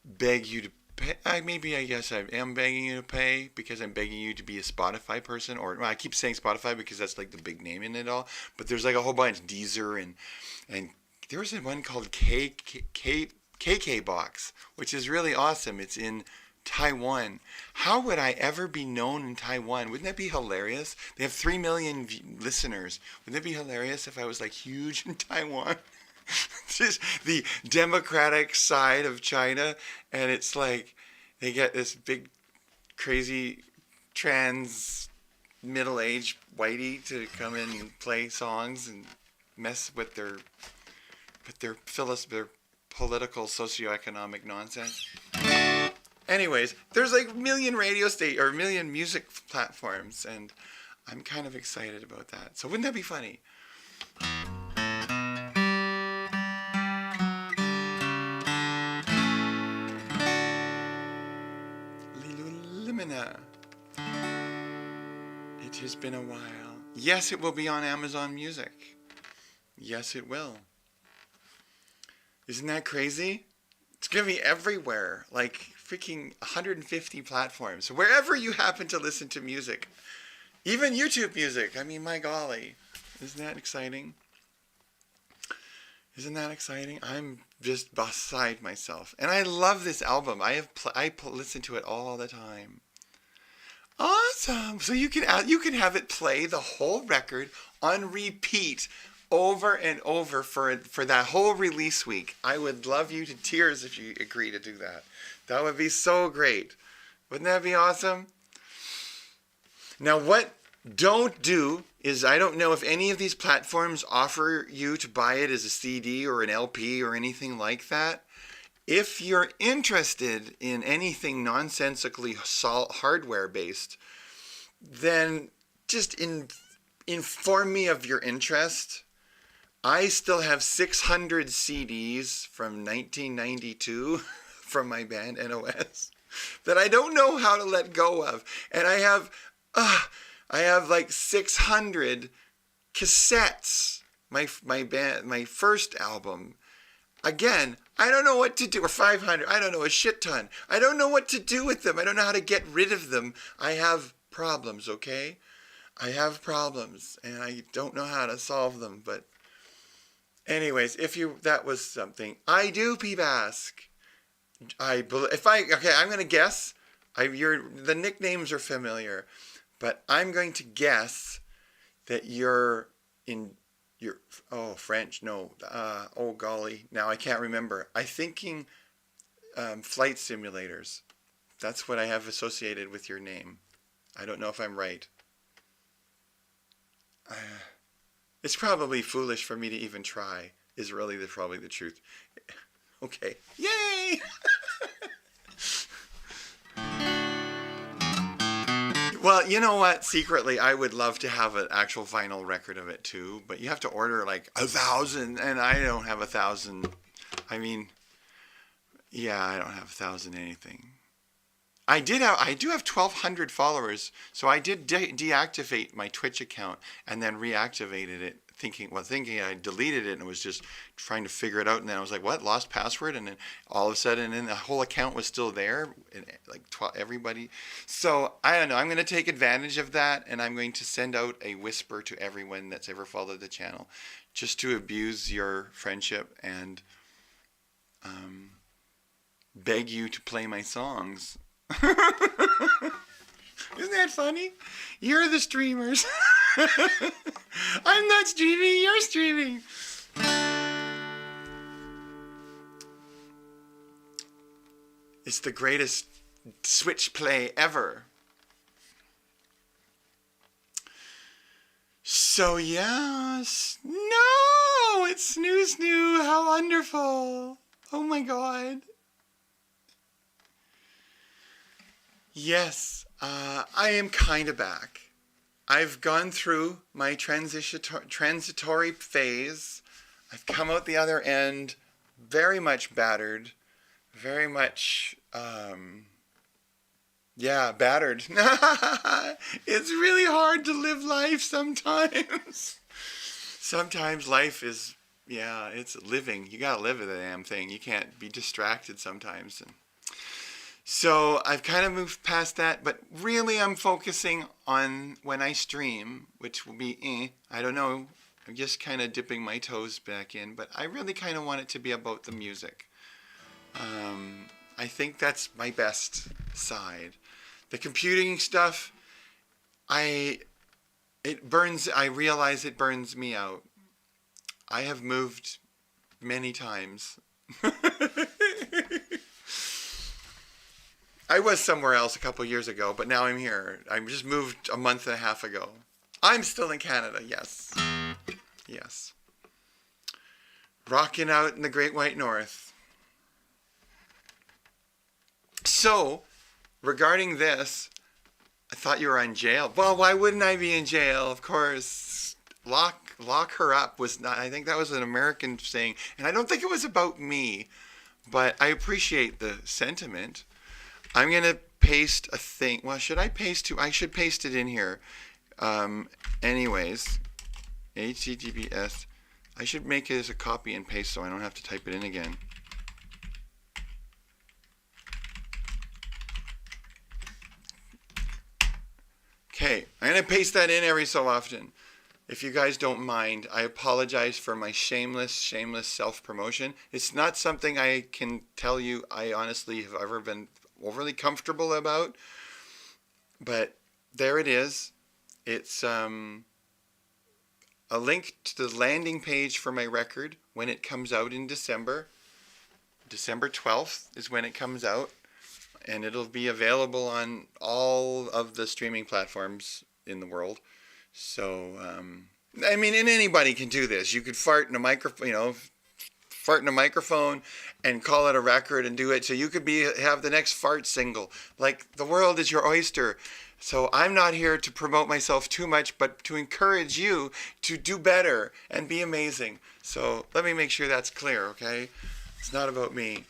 beg you to pay. I guess I am begging you to pay because I'm begging you to be a Spotify person. Or well, I keep saying Spotify because that's like the big name in it all. But there's like a whole bunch, Deezer and there was one called KK Box, which is really awesome. It's in Taiwan. How would I ever be known in Taiwan? Wouldn't that be hilarious? They have 3 million listeners. Wouldn't that be hilarious if I was like huge in Taiwan? Just the democratic side of China, and it's like they get this big, crazy, trans, middle-aged whitey to come in and play songs and mess with their political, socioeconomic nonsense. Anyways, there's like a million a million music platforms, and I'm kind of excited about that. So wouldn't that be funny? Lilulimina. It has been a while. Yes, it will be on Amazon Music. Yes, it will. Isn't that crazy? It's going to be everywhere, like freaking 150 platforms. So wherever you happen to listen to music, even YouTube music. I mean, my golly. Isn't that exciting? Isn't that exciting? I'm just beside myself. And I love this album. I listen to it all the time. Awesome. So you can have it play the whole record on repeat over and over for that whole release week. I would love you to tears if you agree to do that. That would be so great. Wouldn't that be awesome? Now, what don't do is, I don't know if any of these platforms offer you to buy it as a CD or an LP or anything like that. If you're interested in anything nonsensically hardware based, then just inform me of your interest. I still have 600 CDs from 1992 from my band NOS that I don't know how to let go of. And I have like 600 cassettes. My first album. Again, I don't know what to do. Or 500. I don't know, a shit ton. I don't know what to do with them. I don't know how to get rid of them. I have problems, okay? I have problems, and I don't know how to solve them. But anyways, that was something. I do, P-Bask. I'm going to guess. The nicknames are familiar, but I'm going to guess that you're French. No. Oh golly. Now I can't remember. I'm thinking flight simulators. That's what I have associated with your name. I don't know if I'm right. It's probably foolish for me to even try, is really probably the truth. Okay. Yay! Well, you know what? Secretly, I would love to have an actual vinyl record of it too, but you have to order like 1,000, and I don't have 1,000. I mean, yeah, I don't have 1,000 anything. I do have 1,200 followers, so I did deactivate my Twitch account and then reactivated it, thinking I deleted it and was just trying to figure it out, and then I was like, what, lost password? And then all of a sudden, and then the whole account was still there, and like everybody. So I don't know, I'm going to take advantage of that, and I'm going to send out a whisper to everyone that's ever followed the channel, just to abuse your friendship and beg you to play my songs. Isn't that funny? You're the streamers. I'm not streaming, you're streaming. It's the greatest Switch play ever. So yes, no, it's Snoo. How wonderful. Oh my God. Yes, I am kind of back. I've gone through my transitory phase. I've come out the other end very much battered, very much, battered. It's really hard to live life sometimes. Sometimes life is, it's living. You gotta live the damn thing. You can't be distracted sometimes. So I've kind of moved past that, but really I'm focusing on when I stream, which will be, I don't know, I'm just kind of dipping my toes back in, but I really kind of want it to be about the music. I think that's my best side. The computing stuff, I realize it burns me out. I have moved many times. I was somewhere else a couple years ago, but now I'm here. I just moved a month and a half ago. I'm still in Canada, yes. Yes. Rocking out in the Great White North. So, regarding this, I thought you were in jail. Well, why wouldn't I be in jail? Of course. Lock her up was not, I think that was an American saying, and I don't think it was about me, but I appreciate the sentiment. I'm going to paste a thing. Well, should I paste I should paste it in here. Anyways, HTTPS. I should make it as a copy and paste so I don't have to type it in again. Okay, I'm going to paste that in every so often. If you guys don't mind, I apologize for my shameless self-promotion. It's not something I can tell you I honestly have ever been overly comfortable about, but there it is. It's a link to the landing page for my record when it comes out in December. December 12th is when it comes out, and it'll be available on all of the streaming platforms in the world. So, I mean, and anybody can do this. You could fart in a microphone, and call it a record and do it. So you could have the next fart single. Like, the world is your oyster. So I'm not here to promote myself too much, but to encourage you to do better and be amazing. So let me make sure that's clear, okay? It's not about me.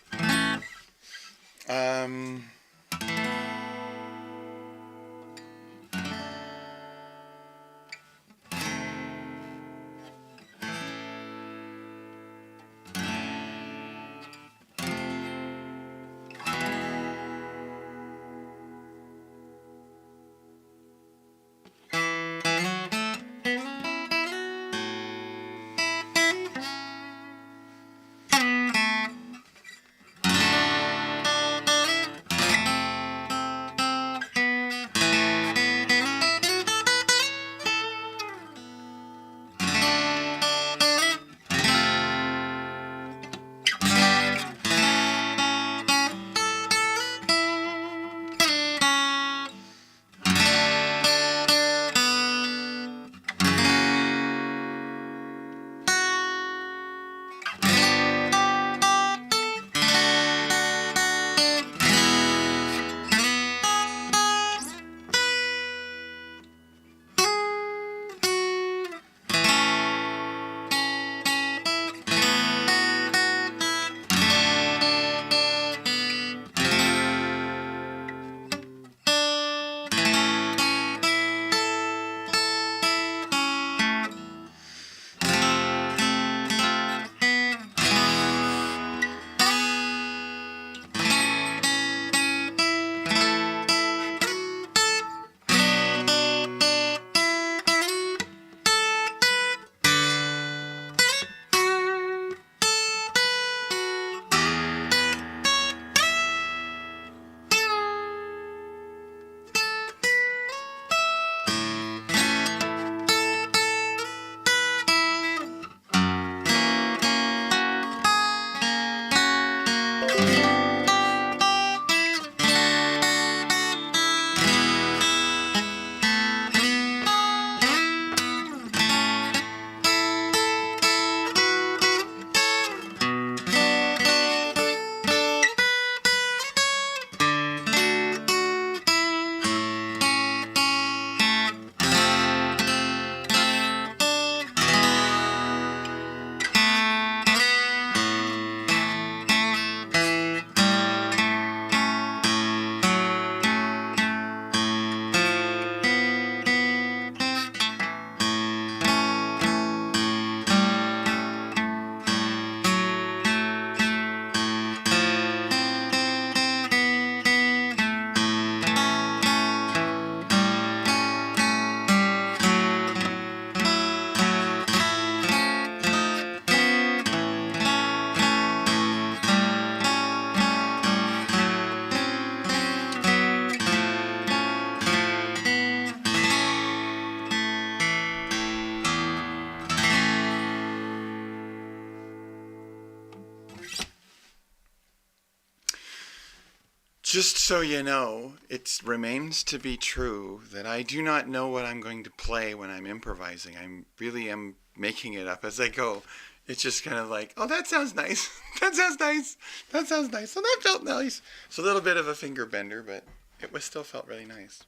Just so you know, it remains to be true that I do not know what I'm going to play when I'm improvising. I really am making it up as I go. It's just kind of like, oh, that sounds nice. That sounds nice. That sounds nice. So that felt nice. It's a little bit of a finger bender, but it was still felt really nice.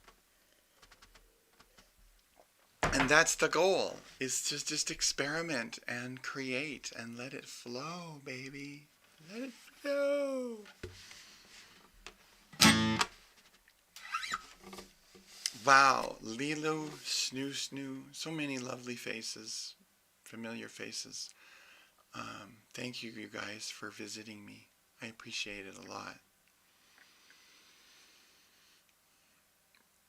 And that's the goal, is to just experiment and create and let it flow, baby. Let it flow. Wow, Lilo, Snoo Snoo, so many lovely faces, familiar faces. Thank you, you guys, for visiting me. I appreciate it a lot.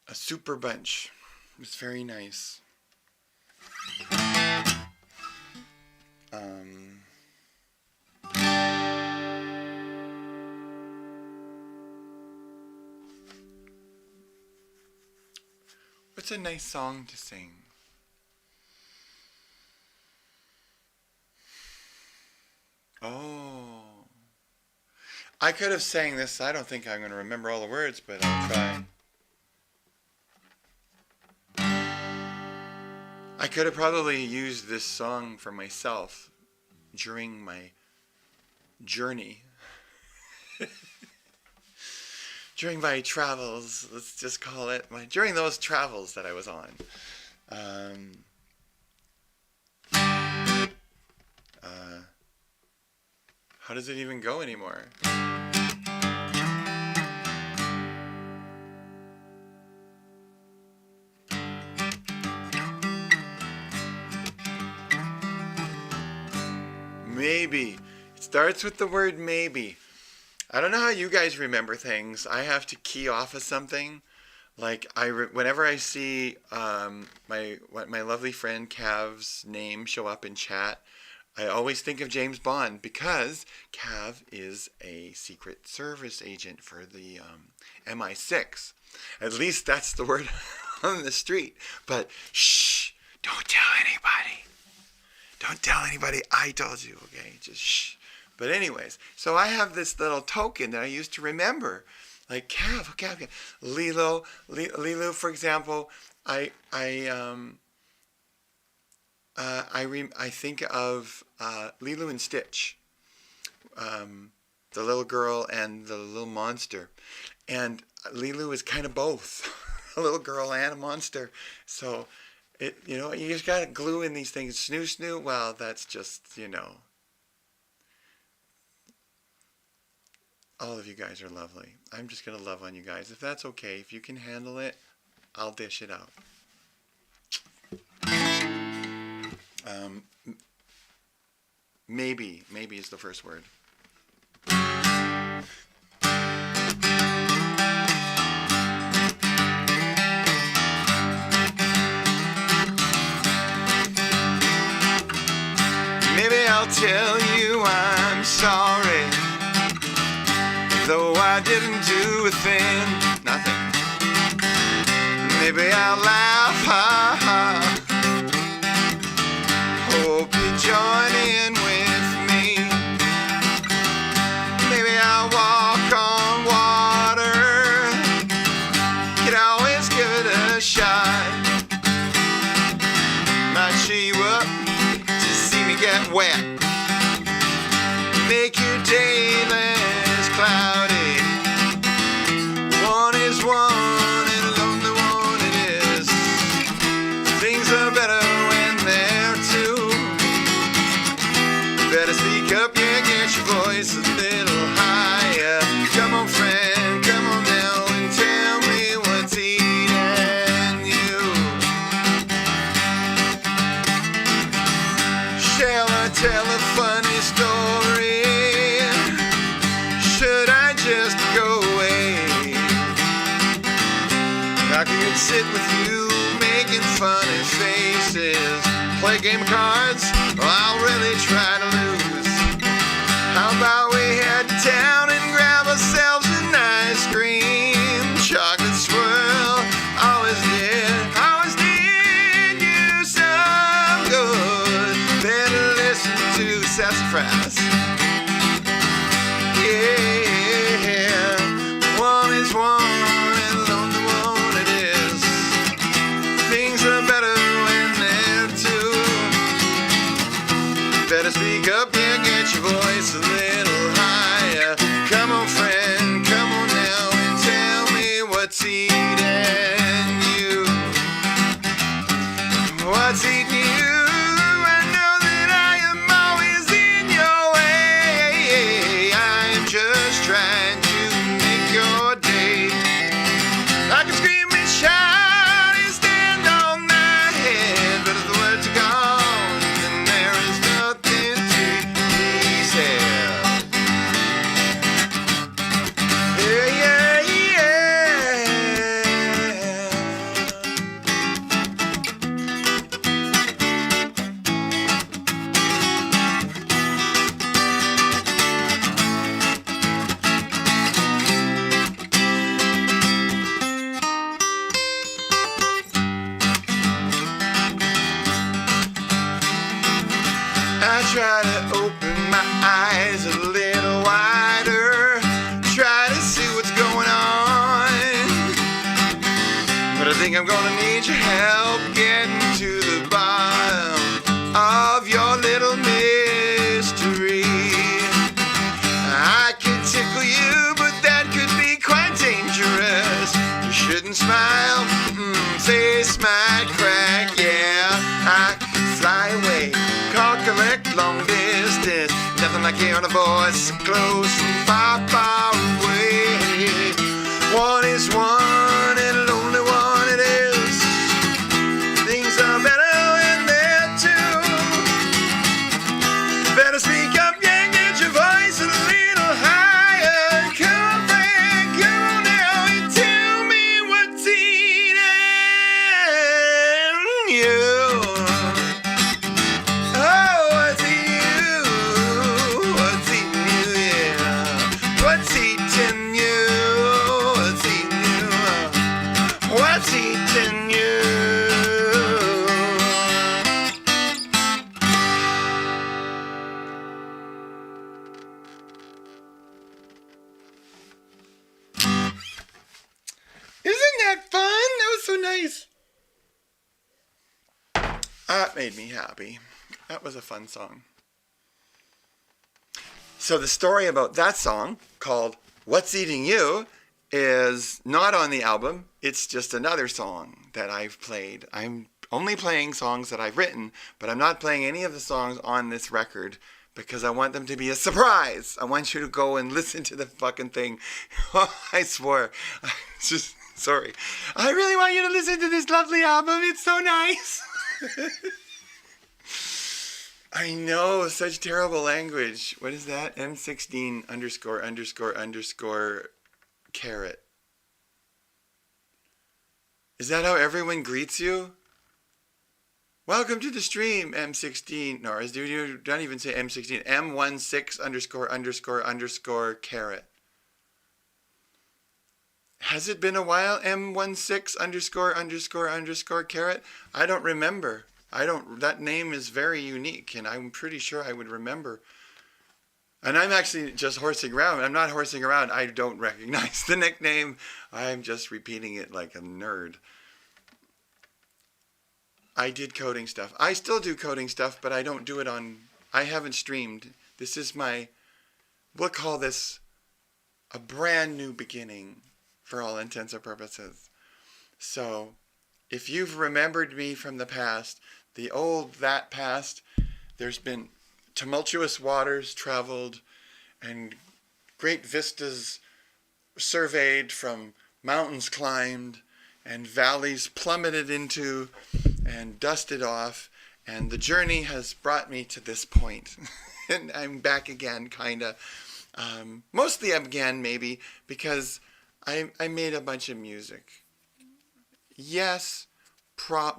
A super bunch. It was very nice. What's a nice song to sing? Oh. I could have sang this. I don't think I'm going to remember all the words, but I'll try. I could have probably used this song for myself during my journey. During my travels, let's just call it, during those travels that I was on. How does it even go anymore? Maybe. It starts with the word maybe. I don't know how you guys remember things. I have to key off of something. Like whenever I see my lovely friend Cav's name show up in chat, I always think of James Bond because Cav is a Secret Service agent for the MI6. At least that's the word on the street. But shh, don't tell anybody. Don't tell anybody I told you, okay? Just shh. But anyways, so I have this little token that I used to remember. Like Cav, okay. Lilo, for example, I think of Lilo and Stitch, the little girl and the little monster, and Lilo is kind of both, a little girl and a monster. So, you just gotta glue in these things. Snoo Snoo, well, that's just, all of you guys are lovely. I'm just gonna love on you guys. If that's okay, if you can handle it, I'll dish it out. Maybe is the first word. Maybe I'll tell you I'm sorry, though I didn't do a thing, nothing. Maybe I'll laugh, ha ha. Hope you join in with me. Maybe I'll walk on water. Could always give it a shot. Might cheer you up to see me get wet. Make your day less cloudy. One is one and a lonely one it is. Things are better when they're two. Better speak up, yeah, get your voice a little higher. Come on, friend, come on now and tell me what's eating you. Shall I tell a funny story? Should I just go away? I could sit with you making funny faces, play game of cards, I'll really try to lose. How about we head down and grab ourselves an ice cream? Chocolate swirl, always did you some good. Better listen to Sass. Yeah, one what's eating you? What's eating you? I know that I am always in your way. I'm just trying to make your day. I can scream and shout and stand on my head, but if the words are gone, then there is nothing to be said. Yeah, yeah, yeah. I try to open my eyes a little wider, try to see what's going on, but I think I'm gonna need your help getting to the bottom of your little mystery. I could tickle you, but that could be quite dangerous. You shouldn't smile, face might crack, yeah. I could fly away, call, collect, long distance. Nothing like hearing a voice close and far, far away. One is one and only one it is. Things are better when they're two. Better speak up, yeah, get your voice a little higher. Come on, friend, come on now, and tell me what's eating you. Oh, what's eating you? What's eating you, yeah. What's eating you? What's eating you? What's eating you? Isn't that fun? That was so nice. That made me happy. That was a fun song. So the story about that song, called What's Eating You, is not on the album. It's just another song that I've played. I'm only playing songs that I've written, but I'm not playing any of the songs on this record because I want them to be a surprise. I want you to go and listen to the fucking thing. I swore. I'm just sorry. I really want you to listen to this lovely album. It's so nice. I know, such terrible language. What is that? M16 underscore underscore underscore caret. Is that how everyone greets you? Welcome to the stream, M16. No, you don't even say M16. M16 underscore underscore underscore caret. Has it been a while? M16 underscore underscore underscore caret? I don't remember. That name is very unique, and I'm pretty sure I would remember. And I'm actually just horsing around. I'm not horsing around. I don't recognize the nickname. I'm just repeating it like a nerd. I did coding stuff. I still do coding stuff, but I don't do it on... I haven't streamed. This is we'll call this a brand new beginning for all intents and purposes. So, if you've remembered me from the past, that past, there's been tumultuous waters traveled and great vistas surveyed, from mountains climbed and valleys plummeted into and dusted off, and the journey has brought me to this point. And I'm back again, kind of. Mostly again, maybe, because I made a bunch of music. Yes,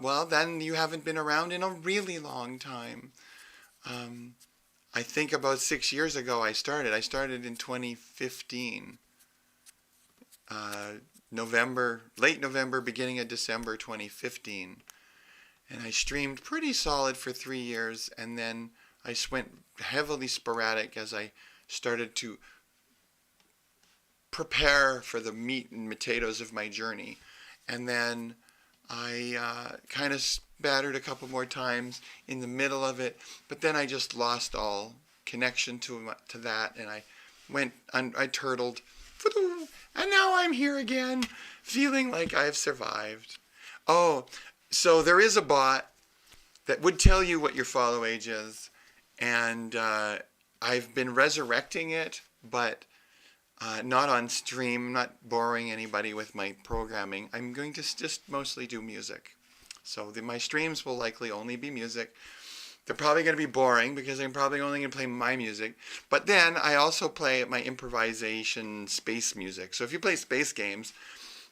well, then you haven't been around in a really long time. I think about 6 years ago I started. I started in 2015. Late November, beginning of December 2015. And I streamed pretty solid for 3 years, and then I went heavily sporadic as I started to prepare for the meat and potatoes of my journey. And then I kind of spattered a couple more times in the middle of it, but then I just lost all connection to that, and I turtled, And now I'm here again, feeling like I've survived. Oh, so there is a bot that would tell you what your follow age is. And I've been resurrecting it, but not on stream. I'm not boring anybody with my programming. I'm going to just mostly do music. So my streams will likely only be music. They're probably going to be boring because I'm probably only going to play my music. But then I also play my improvisation space music. So if you play space games,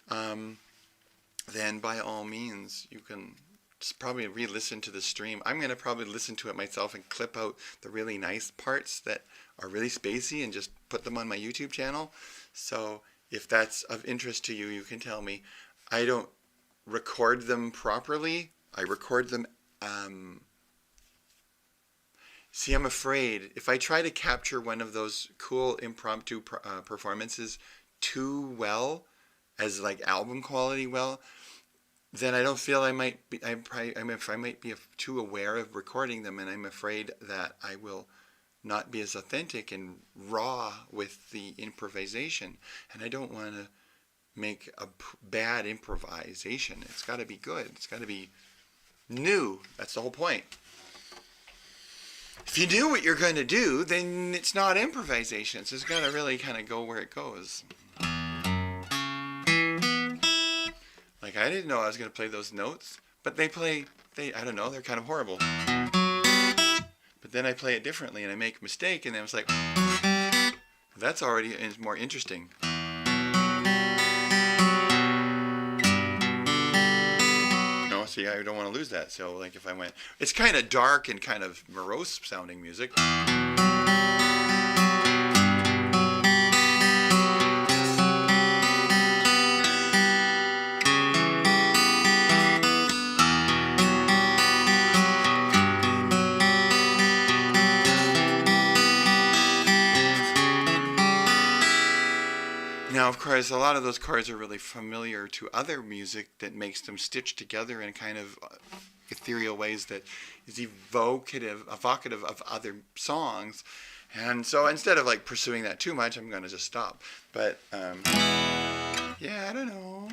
then by all means, you can just probably re-listen to the stream. I'm going to probably listen to it myself and clip out the really nice parts that are really spacey and just put them on my YouTube channel. So if that's of interest to you, you can tell me. I don't record them properly. I record them... See, I'm afraid if I try to capture one of those cool impromptu performances too well, as like album quality well, then I don't feel I might be too aware of recording them, and I'm afraid that I will not be as authentic and raw with the improvisation, and I don't want to make a bad improvisation. It's got to be good. It's got to be new. That's the whole point. If you knew what you're going to do, then it's not improvisation. So it's got to really kind of go where it goes. Like, I didn't know I was going to play those notes, but I don't know, they're kind of horrible. But then I play it differently and I make a mistake, and then it's like, that's already more interesting. No, see, I don't want to lose that. So, like, if I went, it's kind of dark and kind of morose sounding music. Now, of course, a lot of those chords are really familiar to other music that makes them stitched together in kind of ethereal ways that is evocative of other songs. And so instead of like pursuing that too much, I'm going to just stop. But, yeah, I don't know.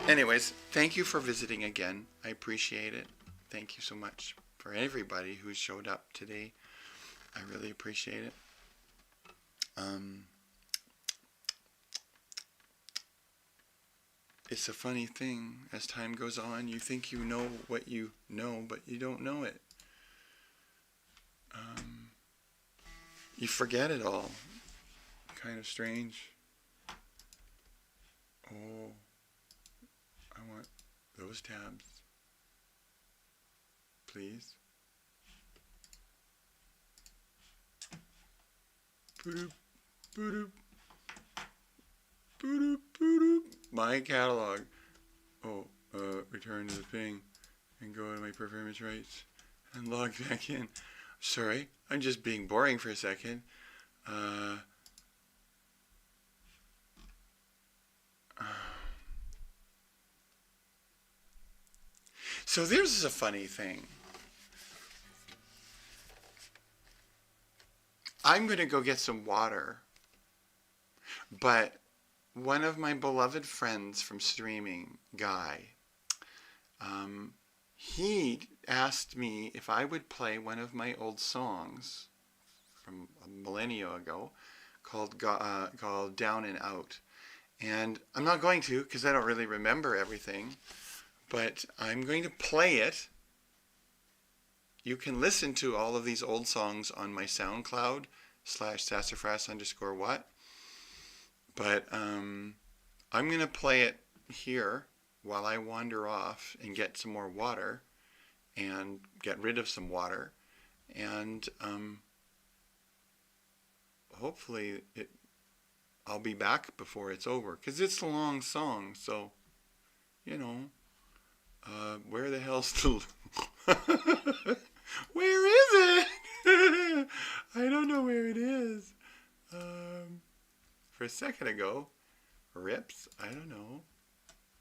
Anyways, thank you for visiting again. I appreciate it. Thank you so much for everybody who showed up today. I really appreciate it. It's a funny thing. As time goes on, you think you know what you know, but you don't know it. You forget it all. Kind of strange. Oh, I want those tabs. Please. Boop, boop, boop, boop. My catalog. Oh, return to the thing and go to my performance rights and log back in. Sorry, I'm just being boring for a second. So there's a funny thing. I'm going to go get some water, but one of my beloved friends from streaming, Guy, he asked me if I would play one of my old songs from a millennia ago called Down and Out. And I'm not going to because I don't really remember everything, but I'm going to play it. You can listen to all of these old songs on my SoundCloud /sassafras_what. But I'm going to play it here while I wander off and get some more water and get rid of some water. And hopefully I'll be back before it's over. Because it's a long song, so, you know, where the hell's the... Where is it? I don't know where it is. For a second ago, rips, I don't know.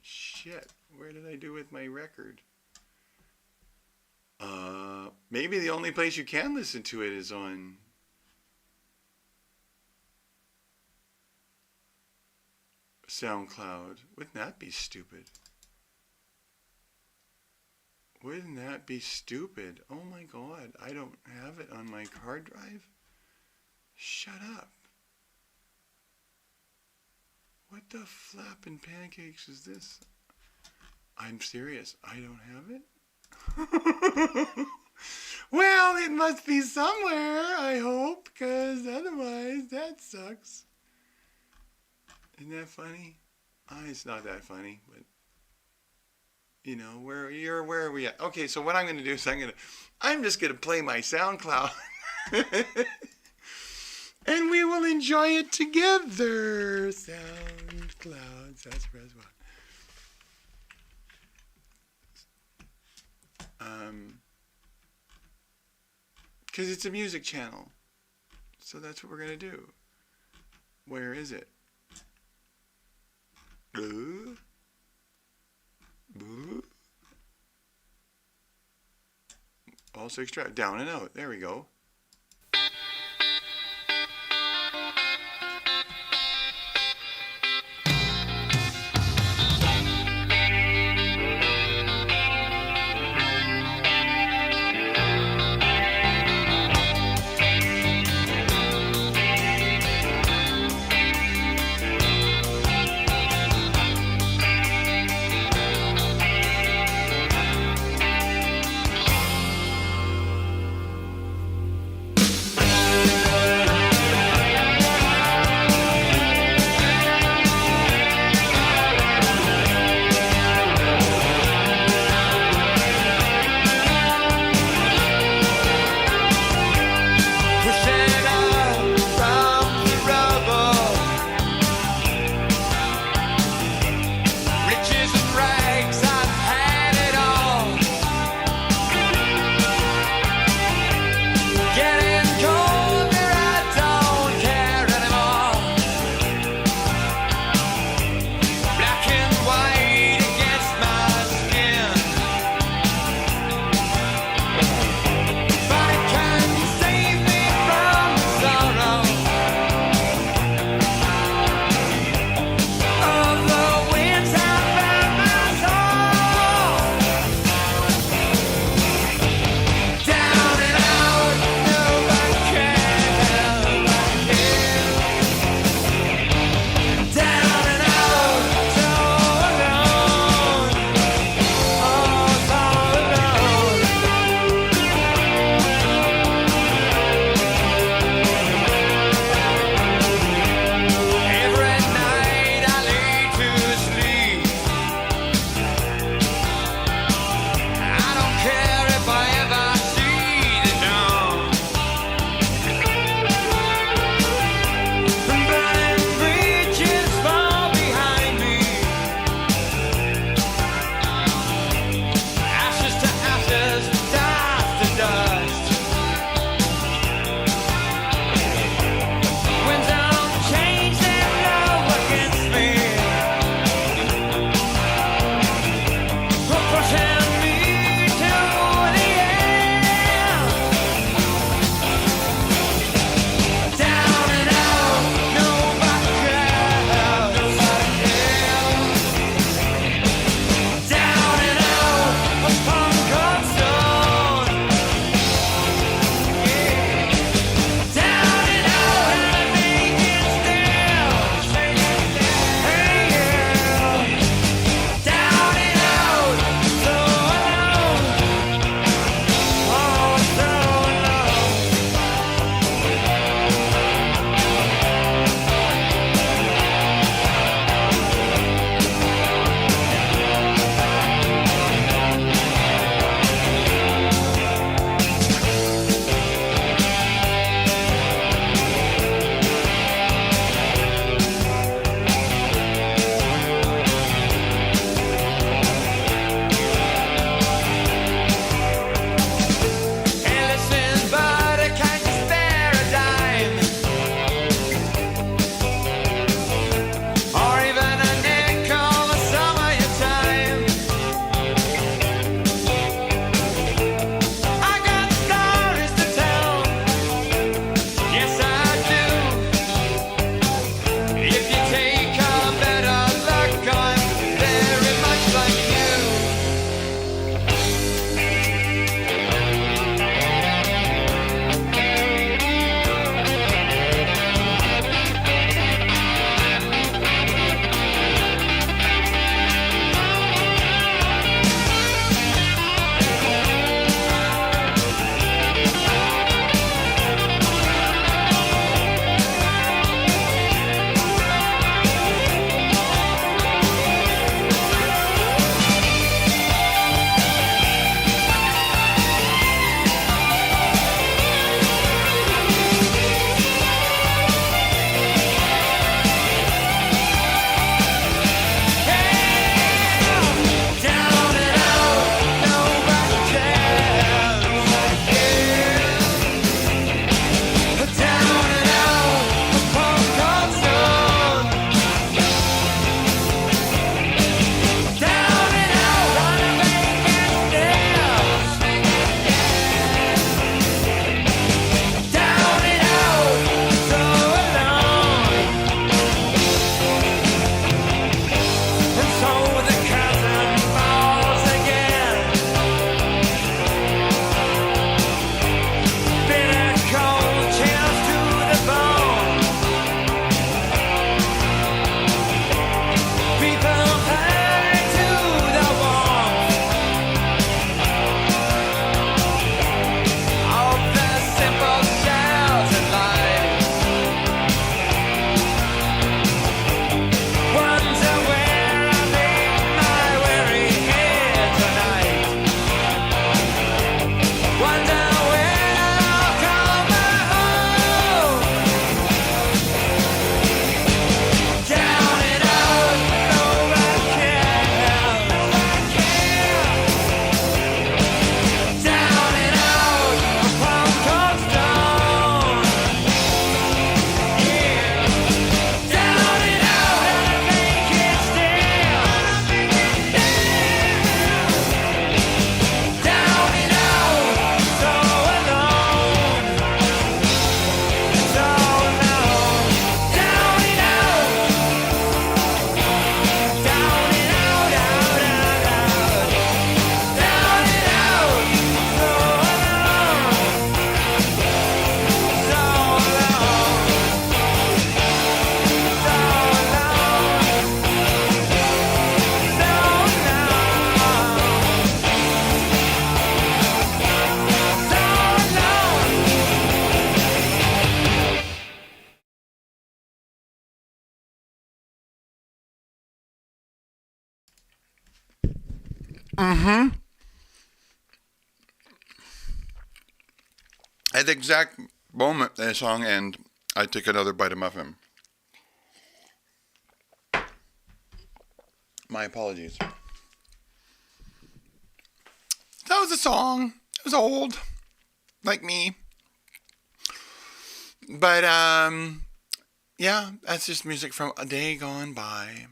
Shit, where did I do with my record? Maybe the only place you can listen to it is on SoundCloud. Wouldn't that be stupid? Wouldn't that be stupid? Oh my God, I don't have it on my hard drive? Shut up. What the flapping pancakes is this? I'm serious, I don't have it? Well, it must be somewhere, I hope, because otherwise that sucks. Isn't that funny? It's not that funny, but you know, where are we at? Okay, so what I'm going to do is I'm just going to play my SoundCloud. And we will enjoy it together. SoundCloud, Sass press 1. Because it's a music channel. So that's what we're going to do. Where is it? Also extract down and out. There we go. Mm-hmm. At the exact moment the song ends, I take another bite of muffin. My apologies. That was a song. It was old, like me. But yeah, that's just music from a day gone by.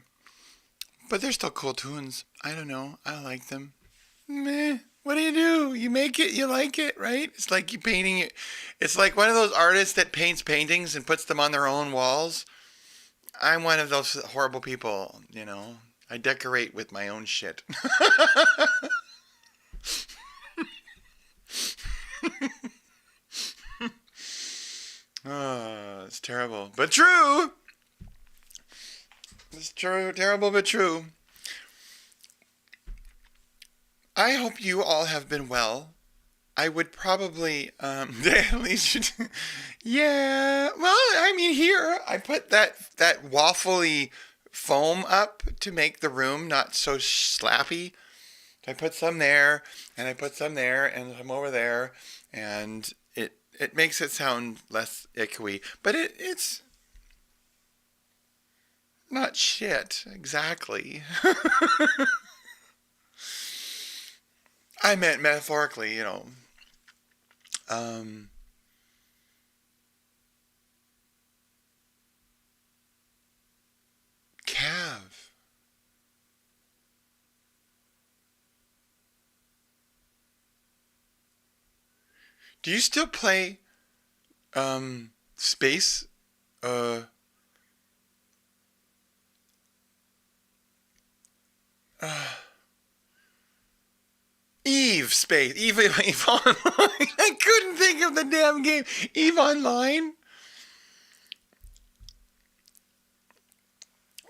But they're still cool tunes. I don't know. I like them. Meh. What do? You make it, you like it, right? It's like you painting it. It's like one of those artists that paints paintings and puts them on their own walls. I'm one of those horrible people, you know. I decorate with my own shit. Oh, it's terrible, but true. It's true, terrible, but true. I hope you all have been well. I would probably, at least, yeah. Well, I mean, here I put that waffly foam up to make the room not so slappy. I put some there, and I put some there, and some over there, and it makes it sound less echoey. But it's not shit exactly. I meant metaphorically, you know. Um, Cav. Do you still play Space? Uh, uh Eve Space. Eve Online. I couldn't think of the damn game. Eve Online.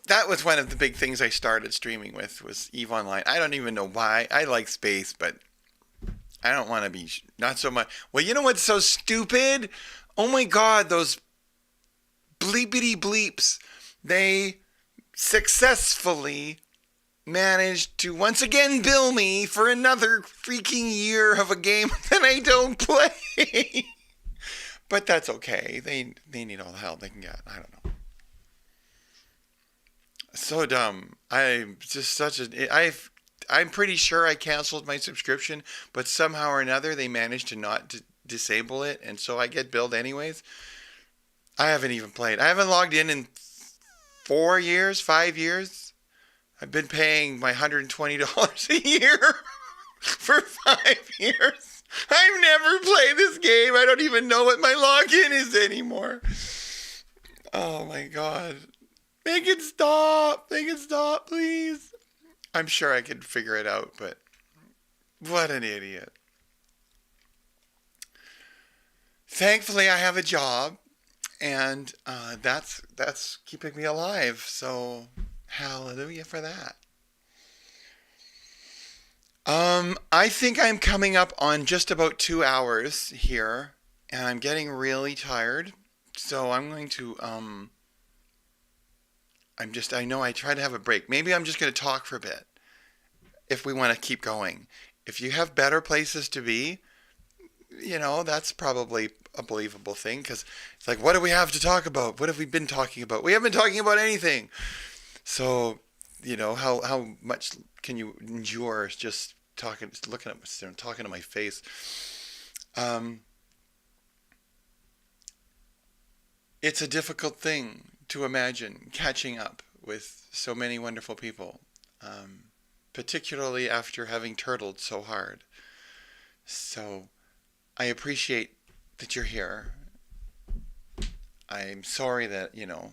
That was one of the big things I started streaming with was Eve Online. I don't even know why. I like space, but I don't want to be not so much. Well, you know what's so stupid? Oh my God, those bleepity bleeps. They successfully managed to once again bill me for another freaking year of a game that I don't play. But that's okay. They need all the help they can get. I don't know. So dumb. I'm just such a. I'm pretty sure I canceled my subscription, but somehow or another they managed to not disable it, and so I get billed anyways. I haven't even played. I haven't logged in 4 years, 5 years. I've been paying my $120 a year for 5 years. I've never played this game. I don't even know what my login is anymore. Oh my God. Make it stop. Make it stop, please. I'm sure I could figure it out, but what an idiot. Thankfully, I have a job, and that's keeping me alive. So, hallelujah for that. I think I'm coming up on just about 2 hours here, and I'm getting really tired. So I'm going to I know I try to have a break. Maybe I'm just going to talk for a bit if we want to keep going. If you have better places to be, you know, that's probably a believable thing because it's like, what do we have to talk about? What have we been talking about? We haven't been talking about anything. So, you know, how much can you endure just talking, just looking at, talking to my face? Um, it's a difficult thing to imagine catching up with so many wonderful people, particularly after having turtled so hard. So I appreciate that you're here. I'm sorry that, you know,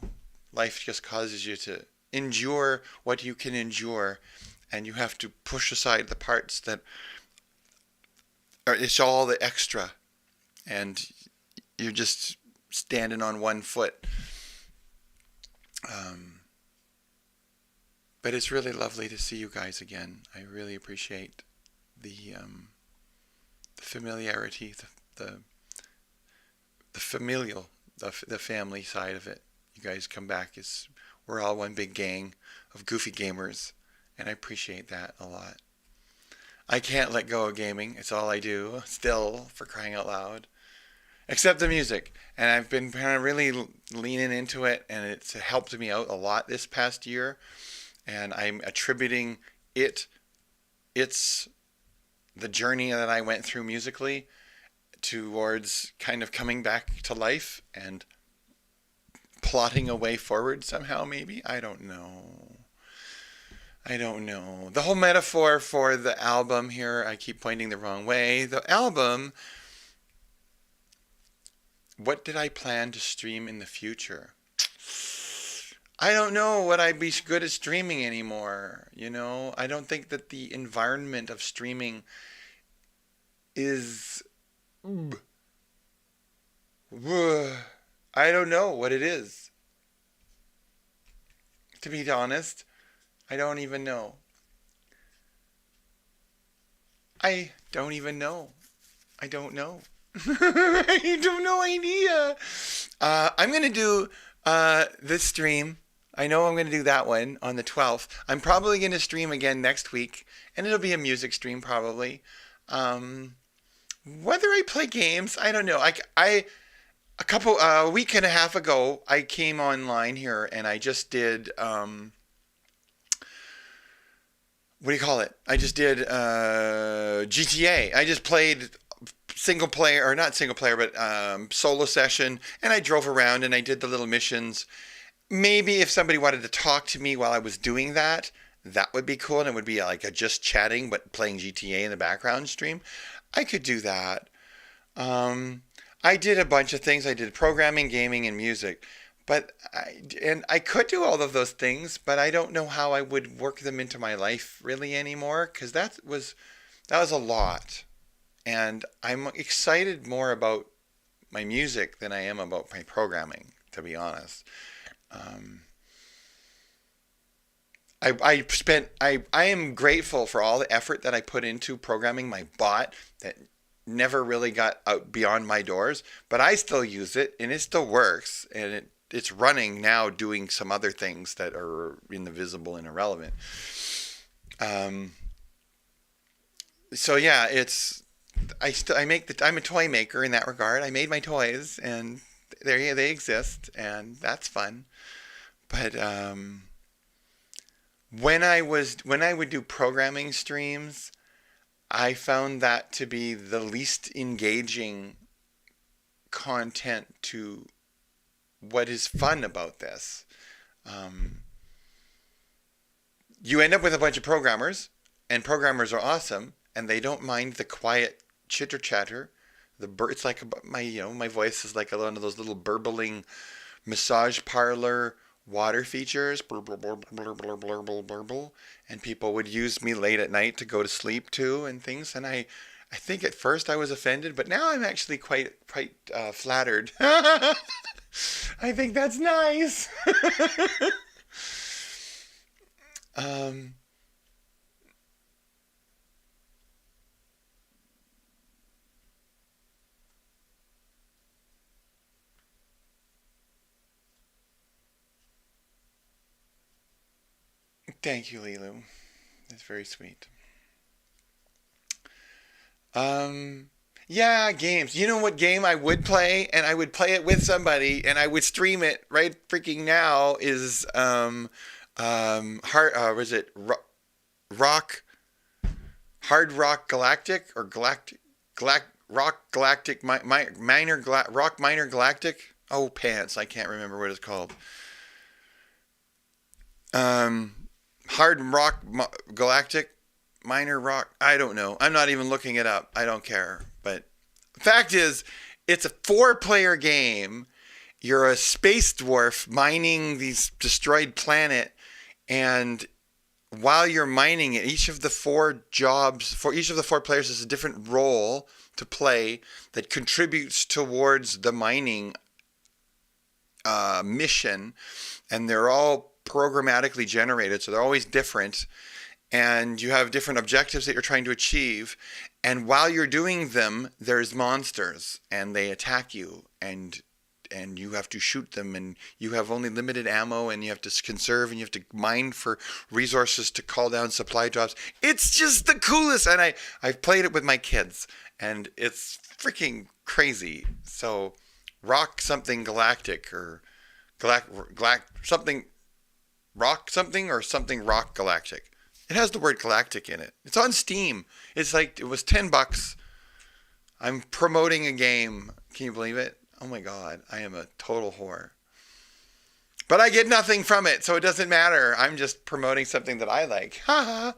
life just causes you to endure what you can endure, and you have to push aside the parts that are, it's all the extra, and you're just standing on one foot. Um, but it's really lovely to see you guys again. I really appreciate the familiarity, the familial, the family side of it. You guys come back. We're all one big gang of goofy gamers, and I appreciate that a lot. I can't let go of gaming. It's all I do still, for crying out loud. Except the music. And I've been kind of really leaning into it, and it's helped me out a lot this past year. And I'm attributing it, it's the journey that I went through musically towards kind of coming back to life and plotting a way forward somehow, maybe. I don't know. I don't know. The whole metaphor for the album here, I keep pointing the wrong way. The album, what did I plan to stream in the future? I don't know what I'd be good at streaming anymore. I don't think that the environment of streaming is. I don't know what it is. To be honest, I don't even know. I don't even know. I don't know. I have no idea. I'm going to do this stream. I know I'm going to do that one on the 12th. I'm probably going to stream again next week, and it'll be a music stream probably. Whether I play games, I don't know. A week and a half ago, I came online here and I just did what do you call it? I just did GTA. I just played single player, or not single player, but solo session, and I drove around and I did the little missions. Maybe if somebody wanted to talk to me while I was doing that, that would be cool, and it would be like a just chatting but playing GTA in the background stream. I could do that. I did a bunch of things. I did programming, gaming, and music. I could do all of those things, but I don't know how I would work them into my life really anymore, because that was a lot. And I'm excited more about my music than I am about my programming, to be honest. Um, I am grateful for all the effort that I put into programming my bot that never really got out beyond my doors, but I still use it and it still works, and it's running now doing some other things that are invisible and irrelevant. Um, so yeah, I'm a toy maker in that regard. I made my toys and they exist, and that's fun. But when I would do programming streams, I found that to be the least engaging content to what is fun about this. Um, you end up with a bunch of programmers, and programmers are awesome, and they don't mind the quiet chitter chatter. It's like my voice is like one of those little burbling massage parlor water features, burble, burble, burble, burble, burble, and people would use me late at night to go to sleep too and things. And I think at first I was offended, but now I'm actually quite flattered. I think that's nice. um, Thank you, Lilu. That's very sweet. Um, yeah, games. You know what game I would play, and I would play it with somebody, and I would stream it right freaking now. Is hard? Was it rock? Hard Rock Galactic or Rock Galactic Rock Minor Galactic? Oh pants! I can't remember what it's called. Um, Hard Rock Galactic Minor Rock. I don't know. I'm not even looking it up. I don't care. But fact is, it's a four-player game. You're a space dwarf mining these destroyed planet, and while you're mining it, each of the four jobs for each of the four players is a different role to play that contributes towards the mining mission, and they're all programmatically generated, so they're always different, and you have different objectives that you're trying to achieve, and while you're doing them, there's monsters, and they attack you, and and you have to shoot them, and you have only limited ammo, and you have to conserve, and you have to mine for resources to call down supply drops. It's just the coolest, and I've played it with my kids, and it's freaking crazy. So rock something galactic, or something rock something, or something rock galactic. It has the word galactic in it. It's on Steam. It's like, it was $10. I'm promoting a game. Can you believe it? Oh my God, I am a total whore. But I get nothing from it, so it doesn't matter. I'm just promoting something that I like. Ha ha.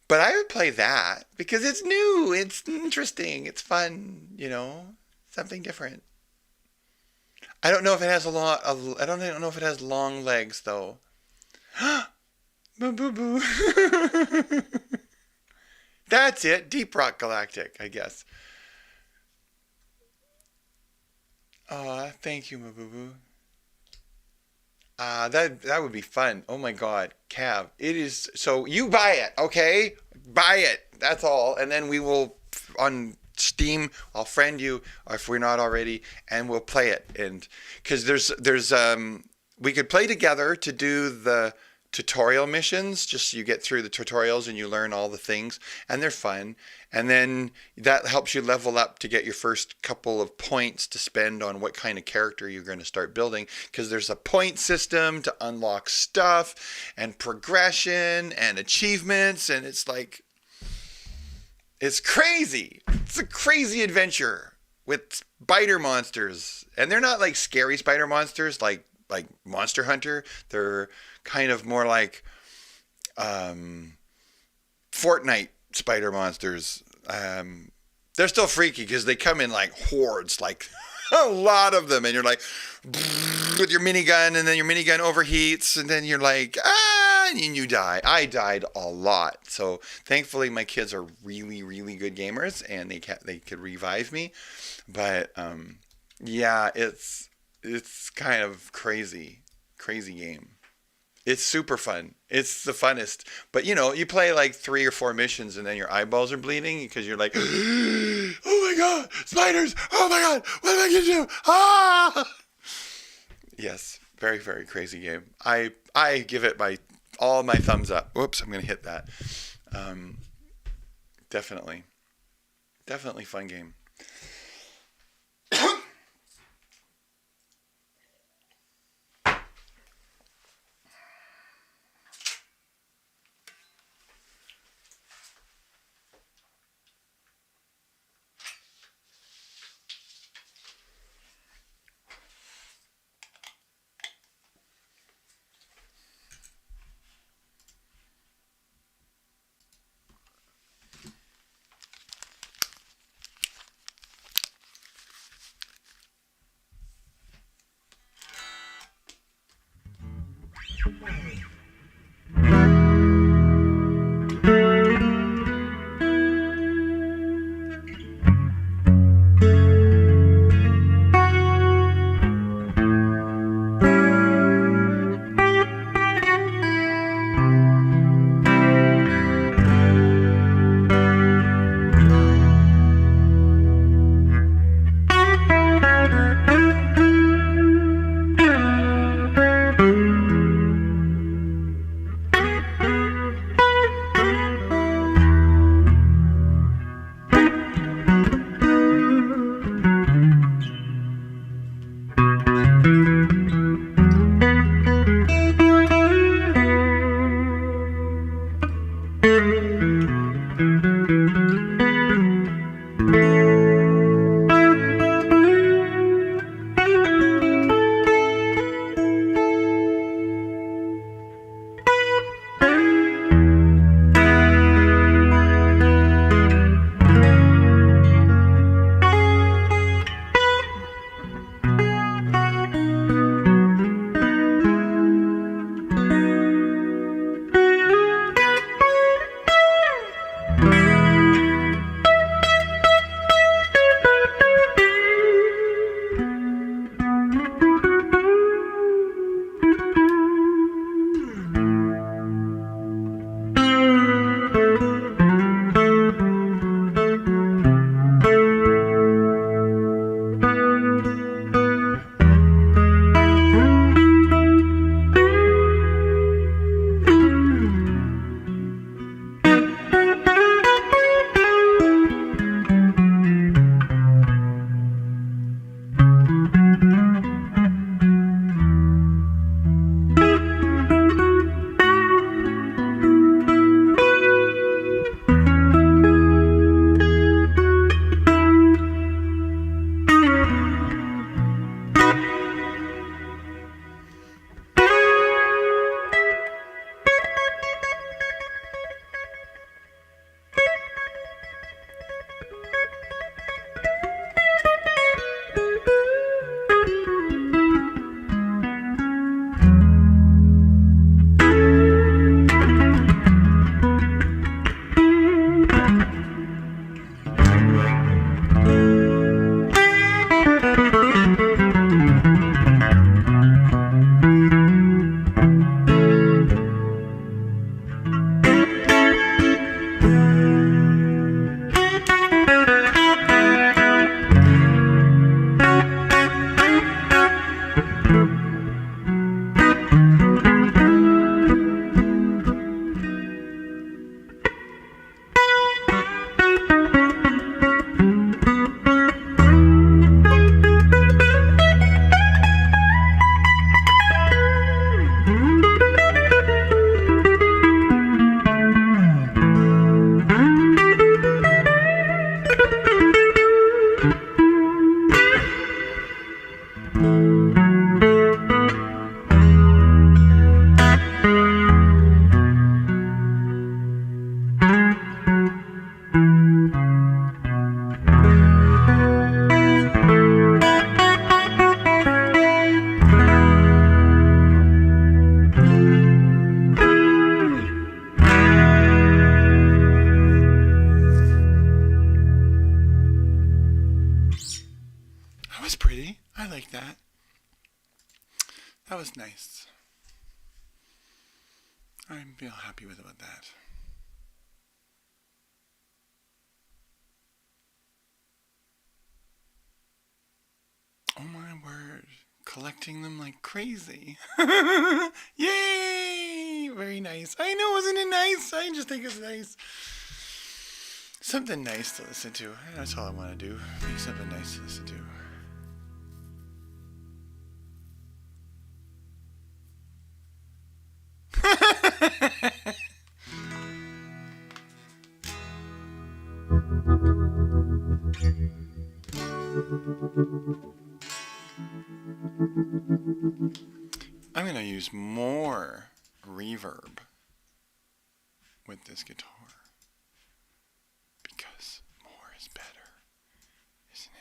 But I would play that because it's new, it's interesting, it's fun, something different. I don't know if it has I don't know if it has long legs though. Boo boo boo. That's it. Deep Rock Galactic, I guess. Thank you, Mabubu. That would be fun. Oh my God, Cav. It is. So you buy it, okay? Buy it. That's all. And then we will, on Steam, I'll friend you, if we're not already, and we'll play it. And because we could play together to do the tutorial missions, just so you get through the tutorials and you learn all the things, and they're fun. And then that helps you level up to get your first couple of points to spend on what kind of character you're going to start building, because there's a point system to unlock stuff and progression and achievements, and it's like, it's crazy. It's a crazy adventure with spider monsters, and they're not like scary spider monsters like Monster Hunter. They're kind of more like Fortnite spider monsters. They're still freaky because they come in like hordes, like a lot of them, and you're like with your minigun, and then your minigun overheats, and then you're like, and you die. I died a lot. So thankfully my kids are really, really good gamers, and they could revive me. But yeah, it's kind of crazy game. It's super fun. It's the funnest. But you play like 3 or 4 missions, and then your eyeballs are bleeding because you're like, oh my God, spiders! Oh my God, what am I gonna do? Ah! Yes, very, very crazy game. I give it all my thumbs up. Whoops, I'm gonna hit that. Definitely fun game. That was nice. I feel happy with about that. Oh my word. Collecting them like crazy. Yay! Very nice. I know, wasn't it nice? I just think it's nice. Something nice to listen to. That's all I want to do. Make something nice to listen to. I'm going to use more reverb with this guitar because more is better, isn't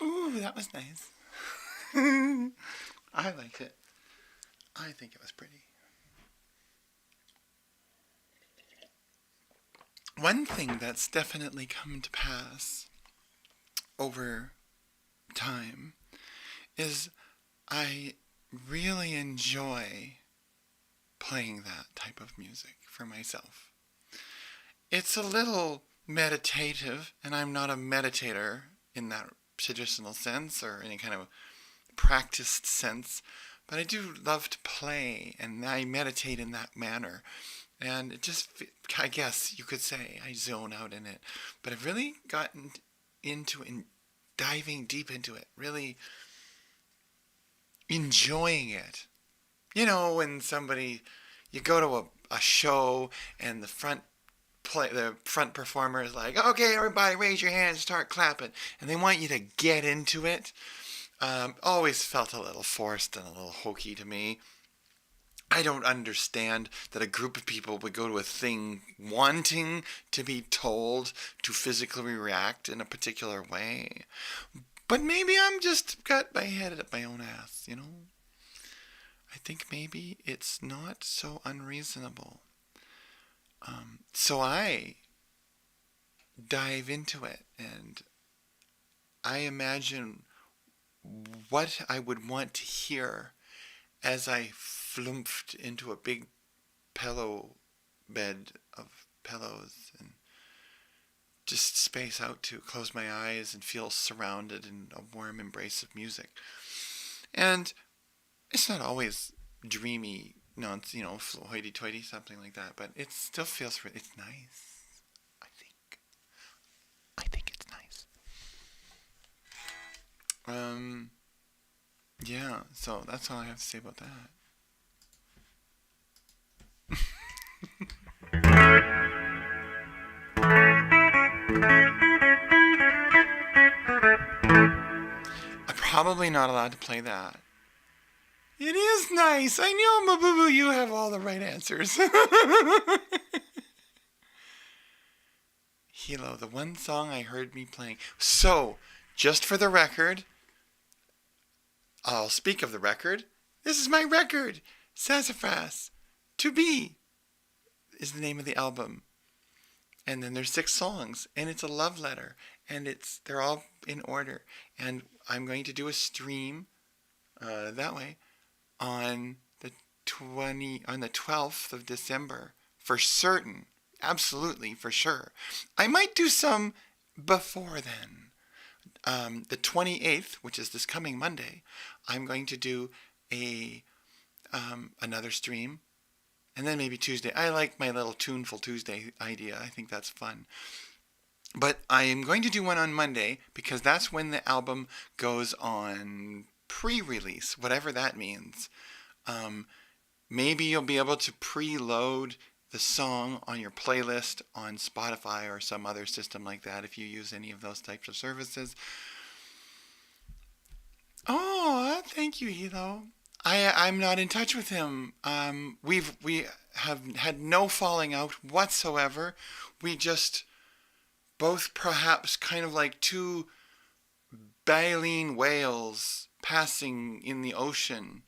Ooh, that was nice. I liked it. I think it was pretty. One thing that's definitely come to pass over time is I really enjoy playing that type of music for myself. It's a little meditative, and I'm not a meditator in that traditional sense or any kind of practiced sense, but I do love to play, and I meditate in that manner. And it just, I guess you could say, I zone out in it. But I've really gotten into diving deep into it, really enjoying it. You know, when you go to a show and the front performer is like, okay, everybody raise your hands, start clapping. And they want you to get into it. Always felt a little forced and a little hokey to me. I don't understand that a group of people would go to a thing wanting to be told to physically react in a particular way. But maybe I'm just got my head up my own ass, you know? I think maybe it's not so unreasonable. So I dive into it, and I imagine what I would want to hear as I flumphed into a big pillow bed of pillows and just space out to close my eyes and feel surrounded in a warm embrace of music. And it's not always dreamy, hoity-toity, something like that, but it still feels, it's nice, I think. I think it's nice. Yeah, so that's all I have to say about that. I'm probably not allowed to play that. It is nice. I know, Mabubu, you have all the right answers. Hilo, the one song I heard me playing. So, just for the record, I'll speak of the record. This is my record. Sassafras. To Be is the name of the album. And then there's 6 songs, and it's a love letter, and they're all in order. And I'm going to do a stream that way on the 12th of December for certain. Absolutely, for sure. I might do some before then. The 28th, which is this coming Monday, I'm going to do another stream. And then maybe Tuesday. I like my little Tuneful Tuesday idea. I think that's fun. But I am going to do one on Monday because that's when the album goes on pre-release, whatever that means. Maybe you'll be able to preload the song on your playlist on Spotify or some other system like that if you use any of those types of services. Oh, thank you, Hilo. I'm not in touch with him. We have had no falling out whatsoever. We just both perhaps kind of like two baleen whales passing in the ocean,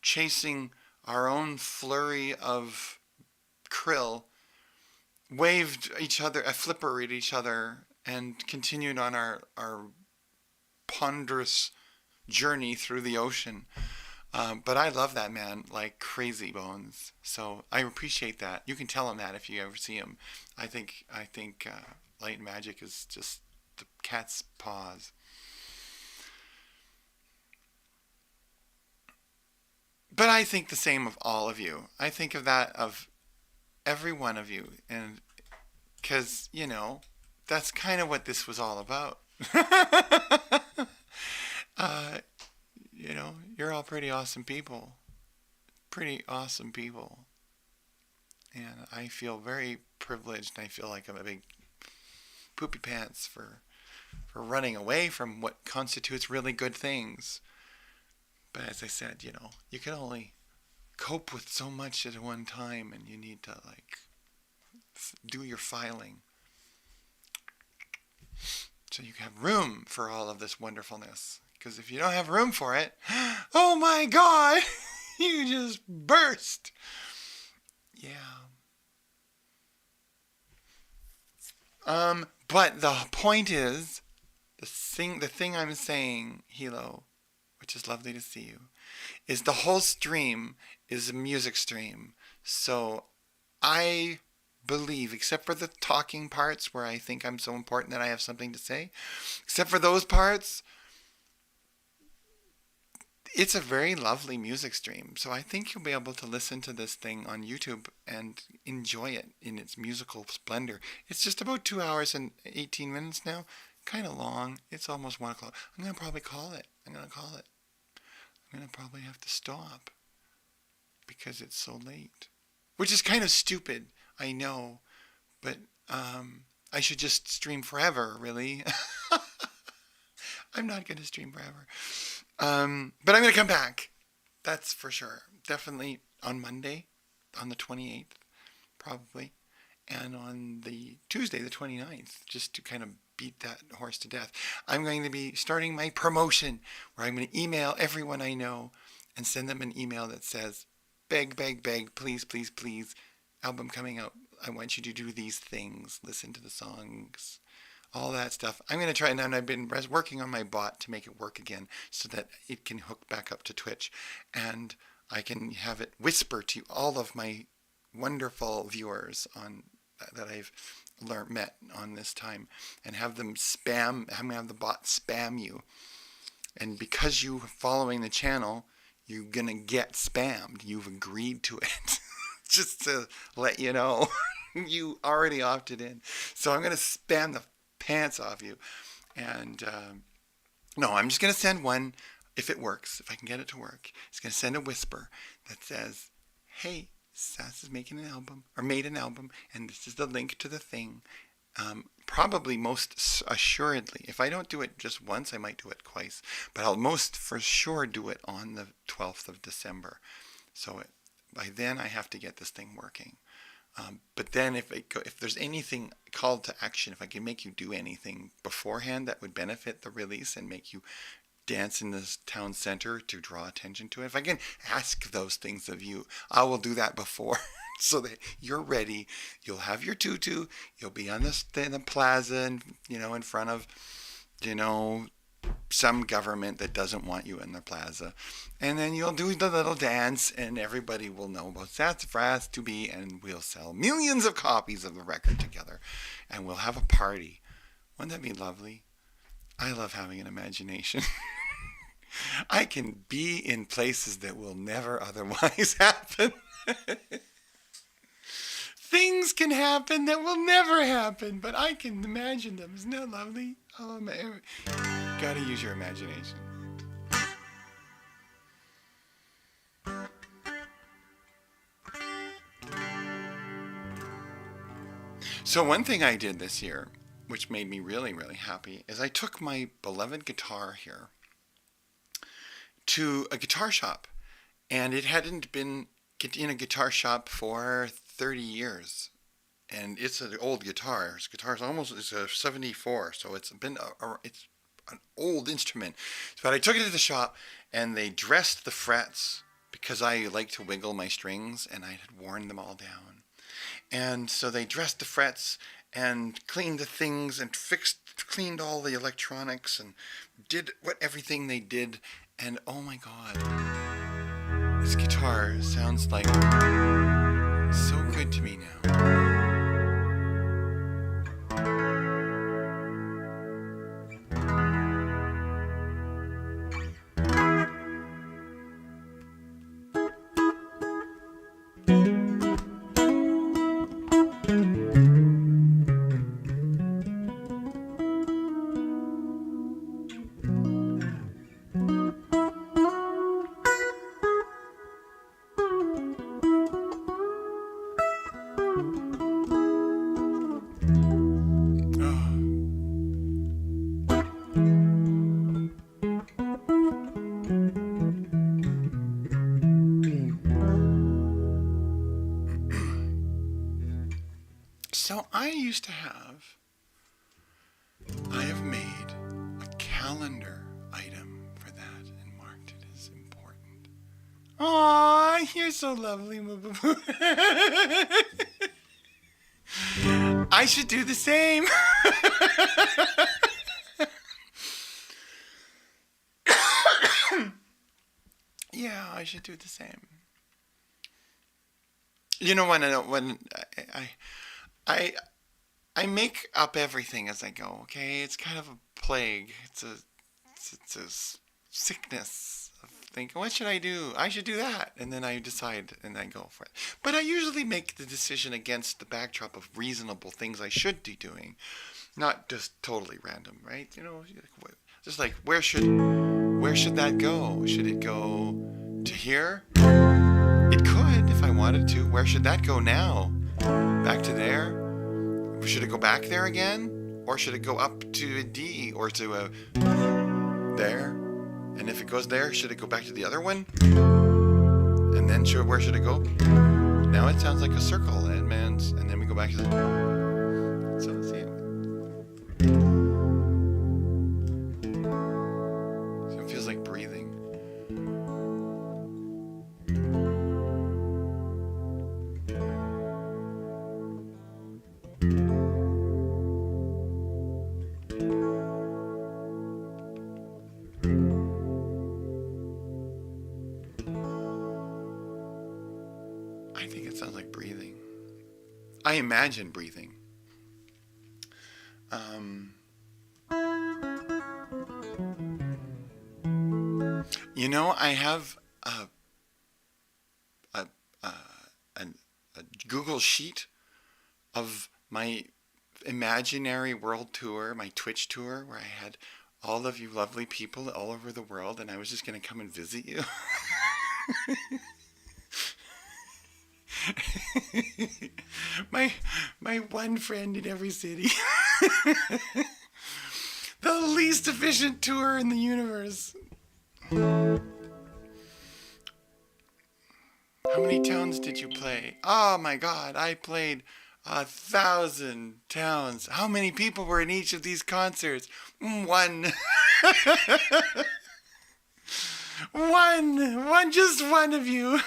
chasing our own flurry of krill, waved each other, a flipper at each other, and continued on our ponderous journey through the ocean. But I love that man like crazy bones. So I appreciate that. You can tell him that if you ever see him. I think Light and Magic is just the cat's paws. But I think the same of all of you. I think of that of every one of you, and because that's kind of what this was all about. uh, you're all pretty awesome people. Pretty awesome people. And I feel very privileged. I feel like I'm a big poopy pants for running away from what constitutes really good things. But as I said, you can only cope with so much at one time, and you need to do your filing so you have room for all of this wonderfulness. Because if you don't have room for it, oh my God, you just burst. Yeah. But the point is, the thing I'm saying, Hilo, which is lovely to see you, is the whole stream is a music stream. So I believe, except for the talking parts where I think I'm so important that I have something to say, except for those parts, it's a very lovely music stream. So I think you'll be able to listen to this thing on YouTube and enjoy it in its musical splendor. It's just about 2 hours and 18 minutes now. Kind of long. It's almost 1 o'clock. I'm going to probably call it. I'm going to probably have to stop because it's so late. Which is kind of stupid, I know. But I should just stream forever, really. I'm not going to stream forever. But I'm going to come back. That's for sure. Definitely on Monday, on the 28th, probably. And on the Tuesday, the 29th, just to kind of beat that horse to death. I'm going to be starting my promotion where I'm going to email everyone I know and send them an email that says, beg, beg, beg, please, please, please, album coming out. I want you to do these things. Listen to the songs. All that stuff. I'm going to try, and I've been working on my bot to make it work again so that it can hook back up to Twitch. And I can have it whisper to all of my wonderful viewers that I've met on this time, and have them spam. I'm going to have the bot spam you. And because you're following the channel, you're going to get spammed. You've agreed to it. Just to let you know. You already opted in. So I'm going to spam the pants off you. And no, I'm just going to send one, if it works, if I can get it to work. It's going to send a whisper that says, hey, Sass is making an album, or made an album, and this is the link to the thing. Probably most assuredly, if I don't do it just once, I might do it twice, but I'll most for sure do it on the 12th of December. So by then I have to get this thing working. But then if there's anything called to action, if I can make you do anything beforehand that would benefit the release and make you dance in this town center to draw attention to it, if I can ask those things of you, I will do that before so that you're ready. You'll have your tutu. You'll be on the plaza, and in front of some government that doesn't want you in the plaza, and then you'll do the little dance, and everybody will know about Sassafras to be, and we'll sell millions of copies of the record together, and we'll have a party. Wouldn't that be lovely? I love having an imagination. I can be in places that will never otherwise happen. Things can happen that will never happen, but I can imagine them. Isn't that lovely? Oh, man. Gotta use your imagination. So one thing I did this year, which made me really, really happy, is I took my beloved guitar here to a guitar shop. And it hadn't been in a guitar shop for 30 years. And it's an old guitar. This guitar is a 74, so it's it's an old instrument. But I took it to the shop, and they dressed the frets because I like to wiggle my strings, and I had worn them all down. And so they dressed the frets and cleaned the things and cleaned all the electronics and did everything they did. And oh my God, this guitar sounds like so good to me now. So I have made a calendar item for that and marked it as important. Aw, you're so lovely, I should do the same. Yeah, I should do the same. You know, when I make up everything as I go. Okay, it's kind of a plague. It's a sickness of thinking, what should I do? I should do that, and then I decide and I go for it. But I usually make the decision against the backdrop of reasonable things I should be doing, not just totally random, right? You know, just like where should that go? Should it go to here? It could if I wanted to. Where should that go now? Back to there? Should it go back there again? Or should it go up to a D or to a there? And if it goes there, should it go back to the other one? And then where should it go? Now it sounds like a circle, and then we go back to the... So let's see. So it feels like breathing. I think it sounds like breathing. I imagine breathing. You know, I have a Google sheet of my imaginary world tour, my Twitch tour, where I had all of you lovely people all over the world, and I was just going to come and visit you. my one friend in every city. The least efficient tour in the universe. How many towns did you play? Oh my God, I played 1,000 towns. How many people were in each of these concerts? One. One, just one of you.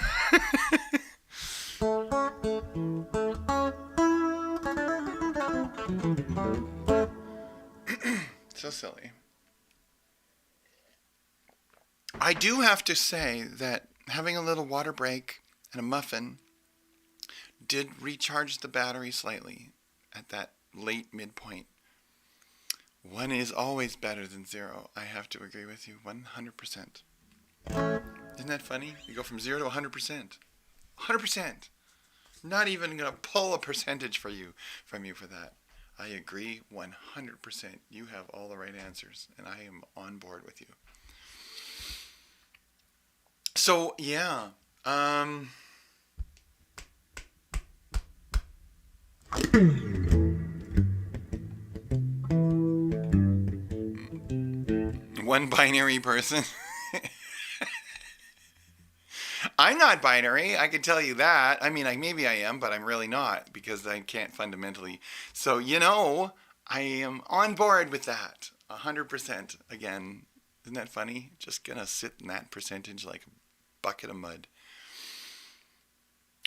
So silly. I do have to say that having a little water break and a muffin did recharge the battery slightly at that late midpoint. One is always better than zero. I have to agree with you 100%. Isn't that funny? You go from 0 to 100%. 100%. Not even going to pull a percentage from you for that. I agree 100%. You have all the right answers, and I am on board with you. So, yeah. One binary person. I'm not binary, I can tell you that. I mean, maybe I am, but I'm really not, because I can't fundamentally. So, you know, I am on board with that. 100%. Again, isn't that funny? Just gonna sit in that percentage like a bucket of mud.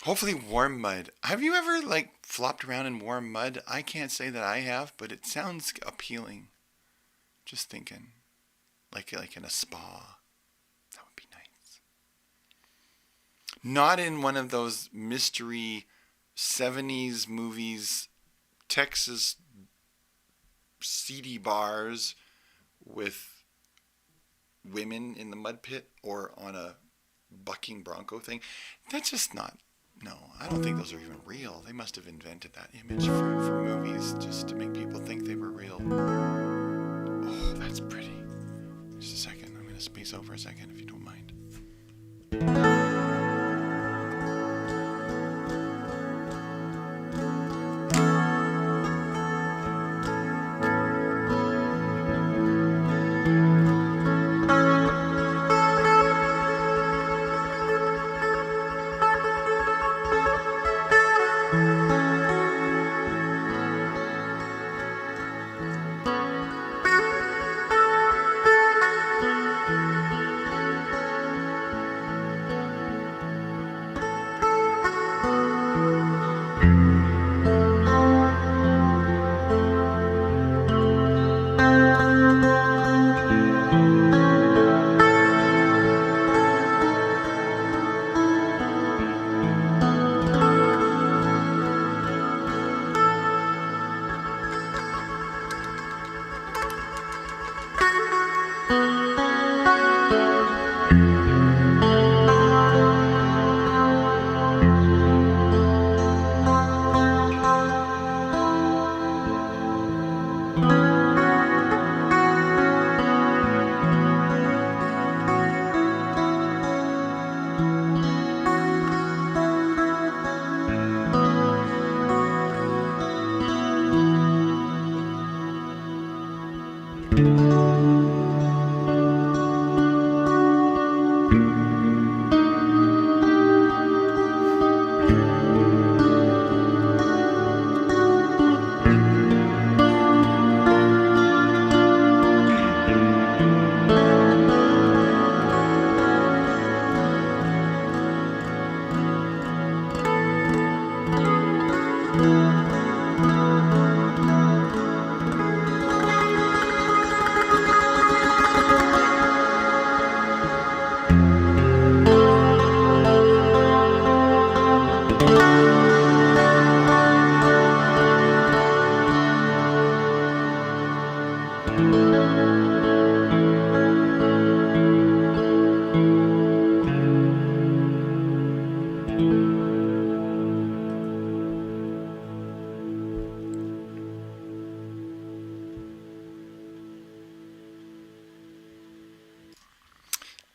Hopefully warm mud. Have you ever like flopped around in warm mud? I can't say that I have, but it sounds appealing. Just thinking, like in a spa. That would be nice. Not in one of those mystery 70s movies, Texas seedy bars with women in the mud pit or on a bucking bronco thing. That's just not. No, I don't think those are even real. They must have invented that image for movies just to make people think they were real. Oh, that's pretty. Just a second. I'm going to space out for a second if you don't mind.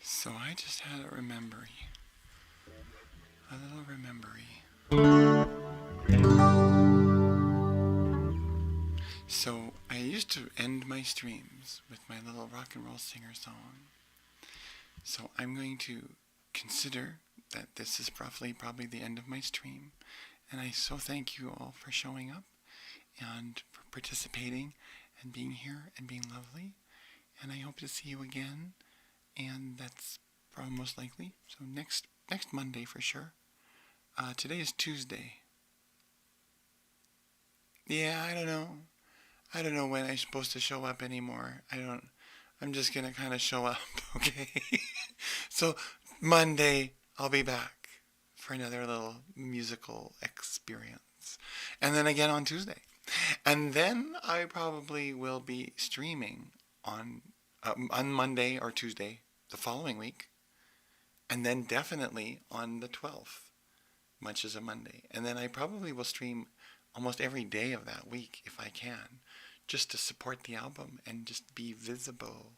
So I just had a remembery. A little remembery. So I used to end my streams with my little rock and roll singer song. So I'm going to consider that this is probably the end of my stream. And I so thank you all for showing up and for participating and being here and being lovely. And I hope to see you again. And that's probably most likely. So next Monday for sure. Today is Tuesday. Yeah, I don't know. I don't know when I'm supposed to show up anymore. I'm just going to kind of show up, okay? So Monday, I'll be back for another little musical experience. And then again on Tuesday. And then I probably will be streaming on Monday or Tuesday the following week, and then definitely on the 12th, which is a Monday. And then I probably will stream almost every day of that week if I can, just to support the album and just be visible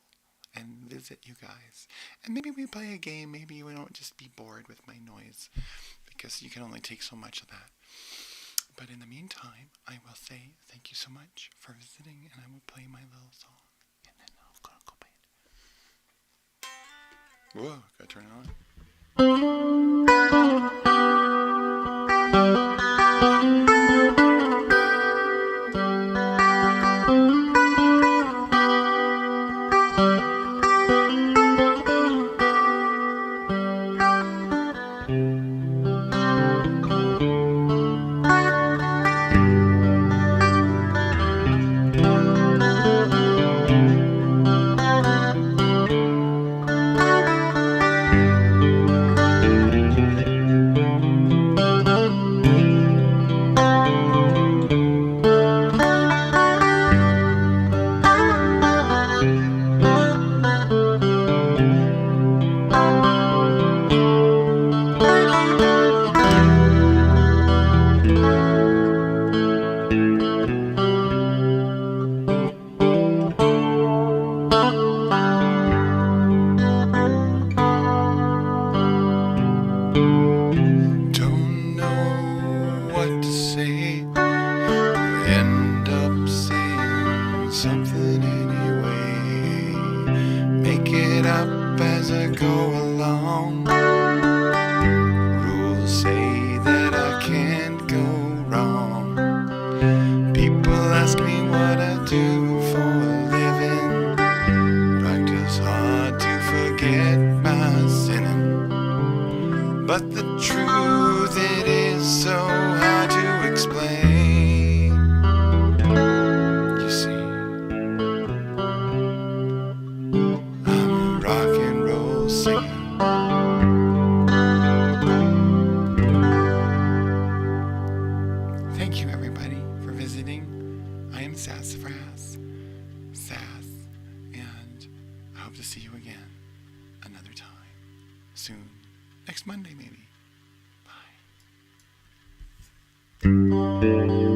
and visit you guys. And maybe we play a game, maybe we don't just be bored with my noise, because you can only take so much of that. But in the meantime, I will say thank you so much for visiting, and I will play my little song. And then I'll go play it. Whoa, gotta turn it on. everybody for visiting. I am Sass, and I hope to see you again another time soon. Next Monday, maybe. Bye.